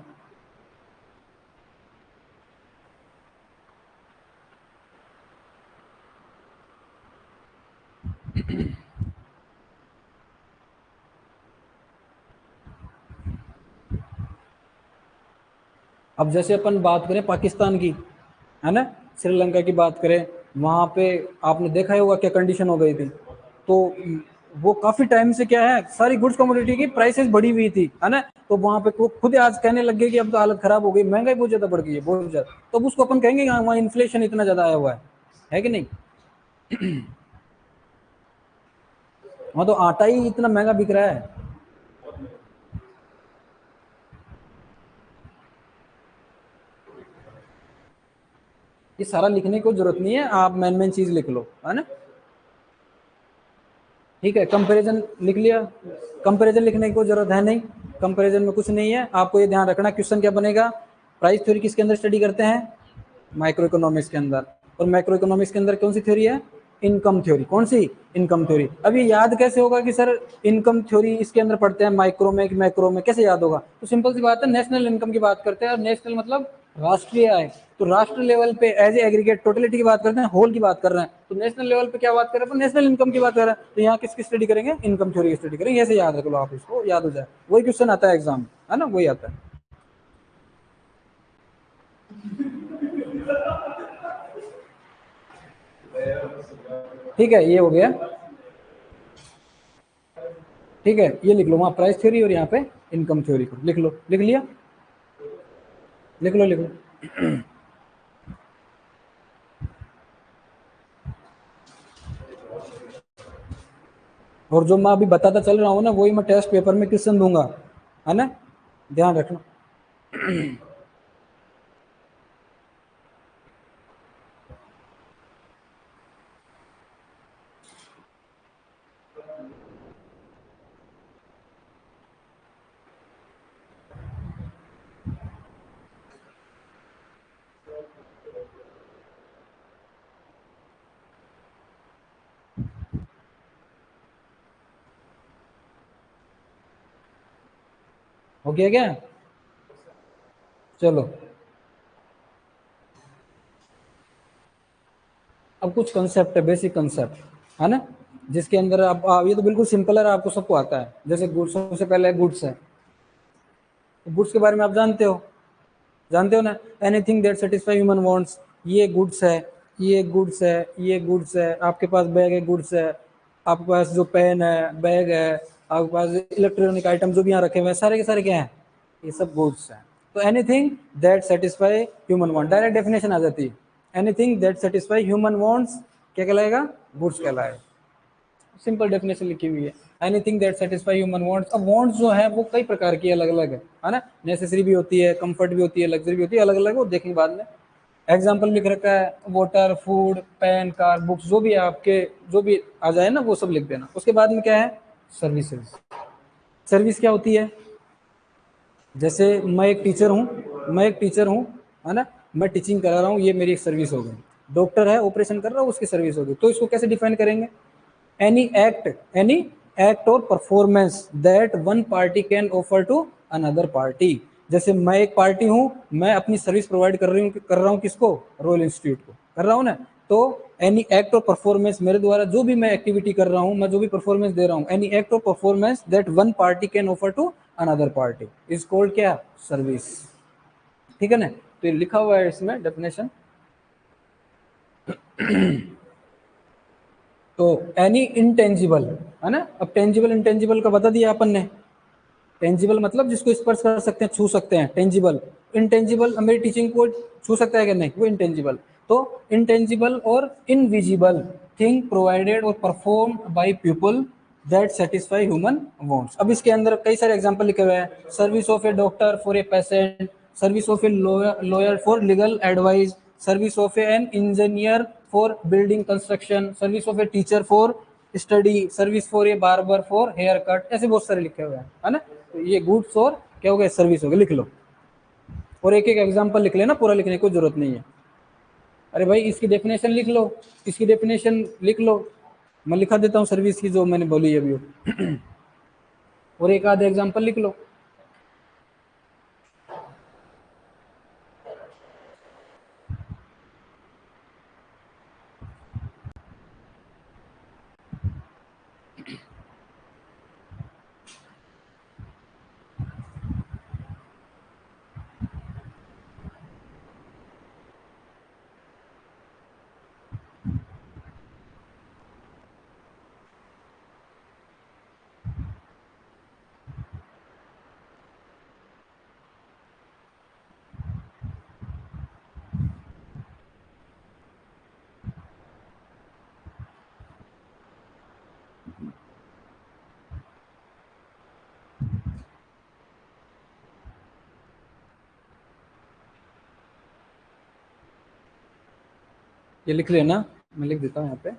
अब जैसे अपन बात करें पाकिस्तान की, है ना, श्रीलंका की बात करें, वहाँ पे आपने देखा ही होगा क्या कंडीशन हो गई थी। तो वो काफी टाइम से क्या है, सारी गुड्स कमोडिटी की प्राइसेस बढ़ी हुई थी, है ना। तो वहाँ पे वो खुद आज कहने लग गए कि अब तो हालत खराब हो गई, महंगाई बहुत ज्यादा बढ़ गई है, बहुत ज्यादा, तो अब उसको अपन कहेंगे कि हाँ वहाँ इन्फ्लेशन इतना ज्यादा आया हुआ है कि नहीं। वहाँ तो आटा ही इतना महंगा बिक रहा है। ये सारा लिखने को जरूरत नहीं है, आप मेन मेन चीज लिख लो, है ना। ठीक है, कंपैरिजन लिख लिया, कंपैरिजन लिखने की कोई जरूरत है नहीं, कंपैरिजन में कुछ नहीं है। आपको ये ध्यान रखना क्वेश्चन क्या बनेगा, प्राइस थ्योरी किसके अंदर स्टडी करते हैं, माइक्रो इकोनॉमिक्स के अंदर। और माइक्रो इकोनॉमिक्स के अंदर कौन सी थ्योरी है, इनकम थ्योरी। कौन सी, इनकम थ्योरी। अब ये याद कैसे होगा कि सर इनकम थ्योरी इसके अंदर पढ़ते हैं माइक्रो में कि मैक्रो में, कैसे याद होगा, तो सिंपल सी बात है, नेशनल इनकम की बात करते हैं, और नेशनल मतलब राष्ट्रीय आय, तो राष्ट्र लेवल पे एज ए एग्रीगेट टोटलिटी की बात करते हैं, होल की बात कर रहे हैं, तो नेशनल लेवल पे क्या बात कर रहे हैं, नेशनल इनकम की बात कर रहे हैं, तो यहाँ किसकी स्टडी करेंगे, इनकम थ्योरी की स्टडी करेंगे, ऐसे याद रख लो आप, इसको याद हो जाए, वही क्वेश्चन आता है एग्जाम, है ना, वही आता है। ठीक है, ये हो गया, ठीक है, ये लिख लो वहाँ प्राइस थ्योरी, और यहाँ पे इनकम थ्योरी को लिख लो, लिख लिया, लिख लो, लिख लो। और जो मैं अभी बताता चल रहा हूँ ना वही मैं टेस्ट पेपर में क्वेश्चन दूंगा, है ना, ध्यान रखना। हो गया क्या, चलो। अब कुछ कंसेप्ट है, बेसिक कंसेप्ट, है ना, जिसके अंदर ये तो बिल्कुल सिंपल है, आपको सबको आता है। जैसे गुड्स, सबसे पहले गुड्स है, गुड्स के बारे में आप जानते हो ना, anything that satisfy human wants, ये गुड्स है, ये गुड्स है, ये गुड्स है, आपके पास बैग है, गुड्स है, आपके पास जो पेन है, बैग है, आपके पास इलेक्ट्रॉनिक आइटम जो भी यहाँ रखे हुए हैं, सारे के सारे क्या हैं, ये सब गुड्स हैं। तो anything that satisfy human want, direct definition आ जाती है, anything that satisfy human wants क्या कहलाएगा, गुड्स कहलाएगा, सिंपल डेफिनेशन लिखी हुई है, anything that satisfy human wants. अब वांट्स जो है वो कई प्रकार की अलग अलग है ना, नेसेसरी भी होती है, कंफर्ट भी होती है, लग्जरी भी होती है, अलग अलग वो देखेंगे बाद में। एग्जाम्पल लिख रखा है, water, food, pen, car, books, जो भी आपके जो भी आ जाए ना वो सब लिख देना। उसके बाद में क्या है, सर्विसेज। सर्विस क्या होती है, जैसे मैं एक टीचर हूँ, है ना, मैं टीचिंग करा रहा हूँ, ये मेरी एक सर्विस हो गई। डॉक्टर है, ऑपरेशन कर रहा हूँ, उसकी सर्विस हो गई। तो इसको कैसे डिफाइन करेंगे, any act or performance that one party can offer to another party. जैसे मैं एक पार्टी हूं, मैं अपनी सर्विस प्रोवाइड कर रहा हूं किसको, रॉयल इंस्टीट्यूट को कर रहा हूं ना। तो एनी एक्ट और परफॉर्मेंस, मेरे द्वारा जो भी मैं एक्टिविटी कर रहा हूं, मैं जो भी परफॉर्मेंस दे रहा हूं, any act or performance that one party can offer to another party is called क्या, सर्विस। ठीक है ना, तो ये लिखा हुआ है इसमें डेफिनेशन। तो एनी इंटेंजिबल, है ना। अब टेंजिबल इंटेंजिबल का बता दिया अपन ने। टेंजिबल मतलब जिसको स्पर्श कर सकते हैं, छू सकते हैं, टेंजिबल। इंटेंजिबल मेरी टीचिंग को छू सकता है कि नहीं, वो इंटेंजिबल। तो intangible or invisible thing provided or perform by people that satisfy human wants. अब इसके अंदर कई सारे एग्जांपल लिखे हुए हैं, service of a doctor for a patient, service of a lawyer for legal advice, service of an engineer for building construction, service of a teacher for study, service for a barber for hair cut, ऐसे बहुत सारे लिखे हुए हैं, है ना। तो ये गुड्स और क्या हो गया, सर्विस हो गया, लिख लो। और एक एक एग्जांपल लिख लेना, पूरा लिखने की जरूरत नहीं है। अरे भाई इसकी डेफिनेशन लिख लो, इसकी डेफिनेशन लिख लो, मैं लिखा देता हूँ सर्विस की जो मैंने बोली है अभी। और एक आध एग्जांपल लिख लो। ये लिख लेना, मैं लिख देता हूँ यहाँ पे।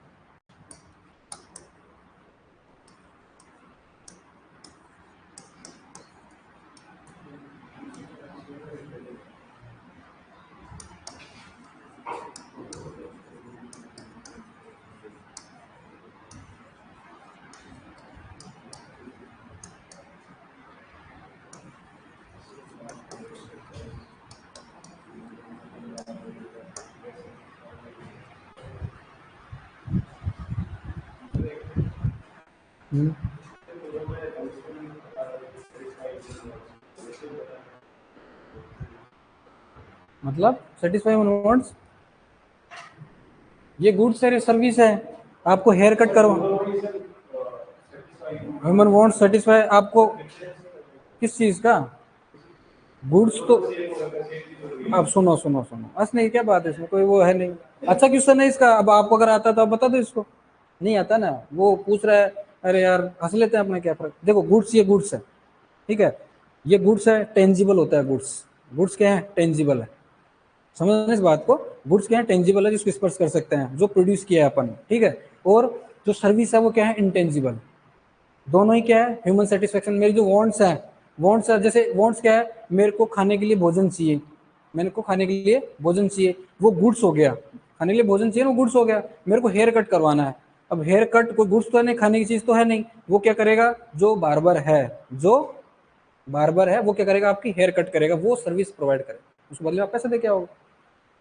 मतलब सेटिस्फाई वांट्स, ये गुड्स है, सर्विस है। आपको हेयर कट करवा, ह्यूमन वांट सेटिस्फाई आपको किस चीज का, गुड्स तो। अब सुनो सुनो सुनो, बस नहीं, क्या बात है इसमें, कोई वो है नहीं। अच्छा क्वेश्चन है इसका, अब आपको अगर आता तो आप बता दो इसको, नहीं आता ना, वो पूछ रहा है। अरे यार हंस लेते हैं अपने, क्या फर्क। देखो गुड्स, ये गुड्स है, ठीक है, ये गुड्स है, टेंजिबल होता है गुड्स। गुड्स क्या है, टेंजिबल है। समझना इस बात को, गुड्स क्या है, टेंजिबल है, जिसको स्पर्श कर सकते हैं, जो प्रोड्यूस किया है अपन, ठीक है। और जो सर्विस है वो क्या है, इंटेंजिबल। दोनों ही क्या है, ह्यूमन सेटिस्फेक्शन। मेरी जो वांट्स है, वांट्स है, जैसे वांट्स क्या है, मेरे को खाने के लिए भोजन चाहिए, मेरे को खाने के लिए भोजन चाहिए, वो गुड्स हो गया। खाने के लिए भोजन चाहिए, वो गुड्स हो गया। मेरे को हेयर कट करवाना है, अब हेयर कट कोई गुड्स तो है नहीं, खाने की चीज तो है नहीं। वो क्या करेगा, जो बार्बर है, जो बार्बर है वो क्या करेगा, आपकी हेयर कट करेगा, वो सर्विस प्रोवाइड करेगा, उस बदले में आप पैसे दे के आओगे।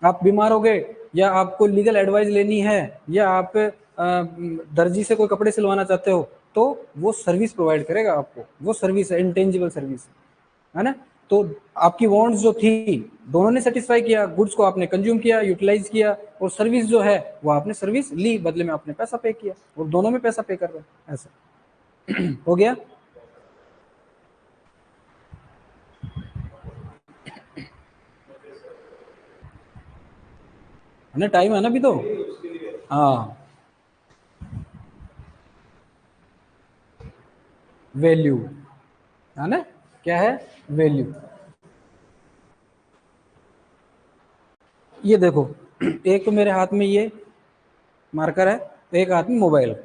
आप बीमार हो गए, या आपको लीगल एडवाइस लेनी है, या आप दर्जी से कोई कपड़े सिलवाना चाहते हो, तो वो सर्विस प्रोवाइड करेगा आपको, वो सर्विस है, इंटेंजिबल सर्विस है ना। तो आपकी वांट्स जो थी, दोनों ने सेटिस्फाई किया, गुड्स को आपने कंज्यूम किया, यूटिलाइज किया, और सर्विस जो है वो आपने सर्विस ली, बदले में आपने पैसा पे किया, और दोनों में पैसा पे कर रहे हैं, ऐसा। हो गया, है ना, टाइम है ना अभी तो। हाँ, वैल्यू, है ना, क्या है, वैल्यू। ये देखो, एक तो मेरे हाथ में ये मार्कर है, एक हाथ में मोबाइल।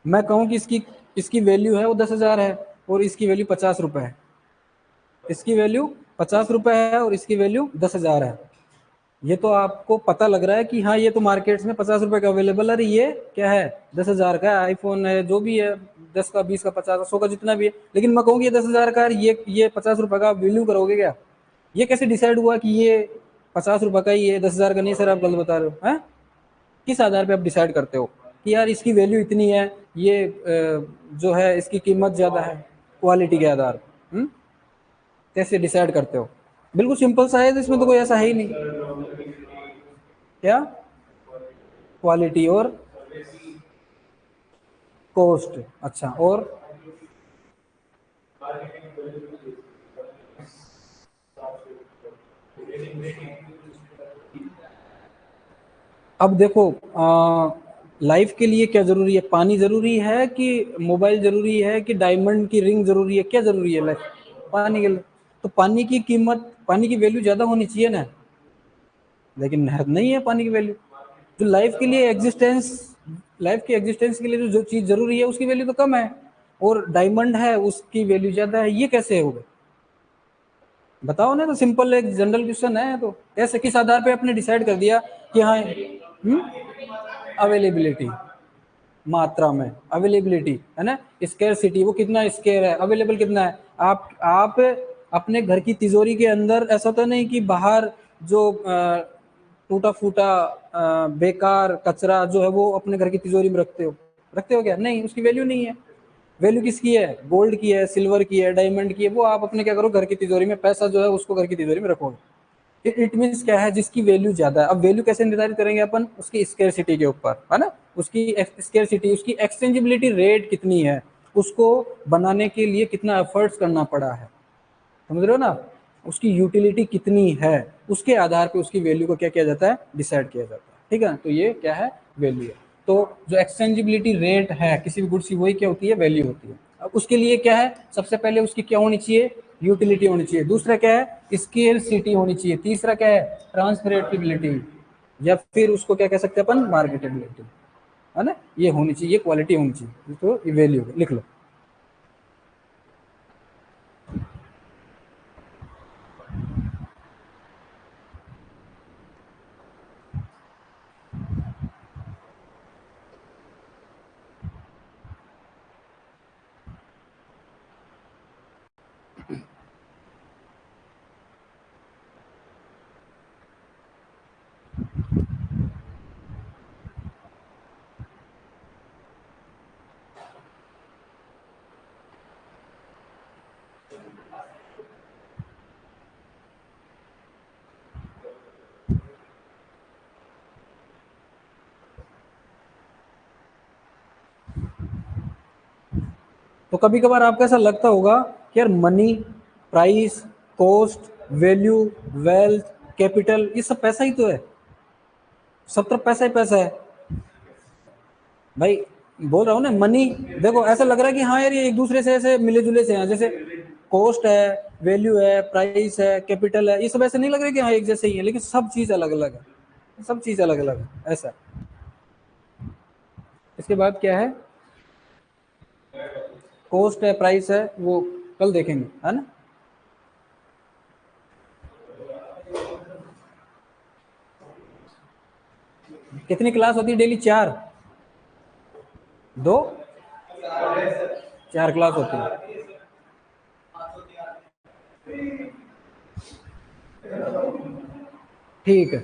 मैं कहूँ कि इसकी इसकी वैल्यू है वो 10,000 है और इसकी वैल्यू 50 रुपये है। इसकी वैल्यू 50 रुपये है और इसकी वैल्यू 10,000 है। ये तो आपको पता लग रहा है कि हाँ ये तो मार्केट में 50 रुपये का अवेलेबल है, ये क्या है 10,000 का आईफोन है, जो भी है 10 का 20 का 50 का 100 का जितना भी है। लेकिन मैं कहूँगी ये 10,000 का है, ये 50 रुपये का वैल्यू करोगे क्या? ये कैसे डिसाइड हुआ कि ये 50 रुपये का ही है, 10,000 का नहीं? सर आप गलत बता रहे हो। हैं? किस आधार पे आप डिसाइड करते हो कि यार इसकी वैल्यू इतनी है, ये जो है इसकी कीमत ज़्यादा है? क्वालिटी के आधार पर कैसे डिसाइड करते हो? बिल्कुल सिंपल सा है, इसमें तो कोई ऐसा है ही नहीं। क्या? क्वालिटी और कॉस्ट। अच्छा, और अब देखो, लाइफ के लिए क्या जरूरी है? पानी जरूरी है कि मोबाइल जरूरी है कि डायमंड की रिंग जरूरी है? क्या जरूरी है लाइफ? पानी के लिए। तो पानी की कीमत, पानी की वैल्यू ज्यादा होनी चाहिए ना, लेकिन नहीं है पानी की वैल्यू। जो लाइफ के लिए एग्जिस्टेंस, लाइफ की एग्जिस्टेंस के लिए जो चीज जरूरी है उसकी वैल्यू तो कम है, और डायमंड है उसकी वैल्यू ज्यादा है। ये कैसे होगा? बताओ ना। तो सिंपल एक जनरल क्वेश्चन है। तो कैसे, किस आधार पे आपने डिसाइड कर दिया कि हाँ? अवेलेबिलिटी, मात्रा में अवेलेबिलिटी है ना। स्केर्सिटी, वो कितना स्केयर है, अवेलेबल कितना है। आप अपने घर की तिजोरी के अंदर, ऐसा तो नहीं कि बाहर जो टूटा फूटा बेकार कचरा जो है वो अपने घर की तिजोरी में रखते हो? रखते हो क्या? नहीं, उसकी वैल्यू नहीं है। वैल्यू किसकी है? गोल्ड की है, सिल्वर की है, डायमंड की है। वो आप अपने क्या करो, घर की तिजोरी में, पैसा जो है उसको घर की तिजोरी में रखोगे। इट मीन्स क्या है? जिसकी वैल्यू ज्यादा है। अब वैल्यू कैसे निर्धारित करेंगे अपन? उसकी स्केर्सिटी के ऊपर, है ना। उसकी स्केर्सिटी, उसकी एक्सचेंजेबिलिटी रेट कितनी है, उसको बनाने के लिए कितना एफर्ट्स करना पड़ा है, समझ रहे हो ना। उसकी यूटिलिटी कितनी है, उसके आधार पे उसकी वैल्यू को क्या किया जाता है? डिसाइड किया जाता है। ठीक है, तो ये क्या है? वैल्यू है। तो जो एक्सचेंजेबिलिटी रेट है किसी भी गुड्स की, वही क्या होती है? वैल्यू होती है। अब उसके लिए क्या है? सबसे पहले उसकी क्या होनी चाहिए? यूटिलिटी होनी चाहिए। दूसरा क्या है? स्केर्सिटी होनी चाहिए। तीसरा क्या है? ट्रांसफरेबिलिटी, या फिर उसको क्या कह सकते हैं अपन? मार्केटेबिलिटी, है ना। ये होनी चाहिए, क्वालिटी होनी चाहिए। तो ये वैल्यू लिख लो। तो कभी कभार आपको ऐसा लगता होगा कि यार money, price, cost, value, wealth, capital, ये सब पैसा ही तो है। सब तरफ पैसा ही पैसा है भाई। बोल रहा हूँ ना, मनी। देखो ऐसा लग रहा है कि हाँ यार ये एक दूसरे से ऐसे मिले जुले से हैं, जैसे कॉस्ट है, वैल्यू है, प्राइस है, कैपिटल है, ये सब ऐसे नहीं लग रहा है कि हाँ एक जैसे ही है, लेकिन सब चीज अलग अलग है। सब चीज अलग अलग है ऐसा। इसके बाद क्या है? कॉस्ट है, प्राइस है, वो कल देखेंगे, है ना। कितनी क्लास होती है डेली? 4? 2? 4 क्लास होती है। ठीक है।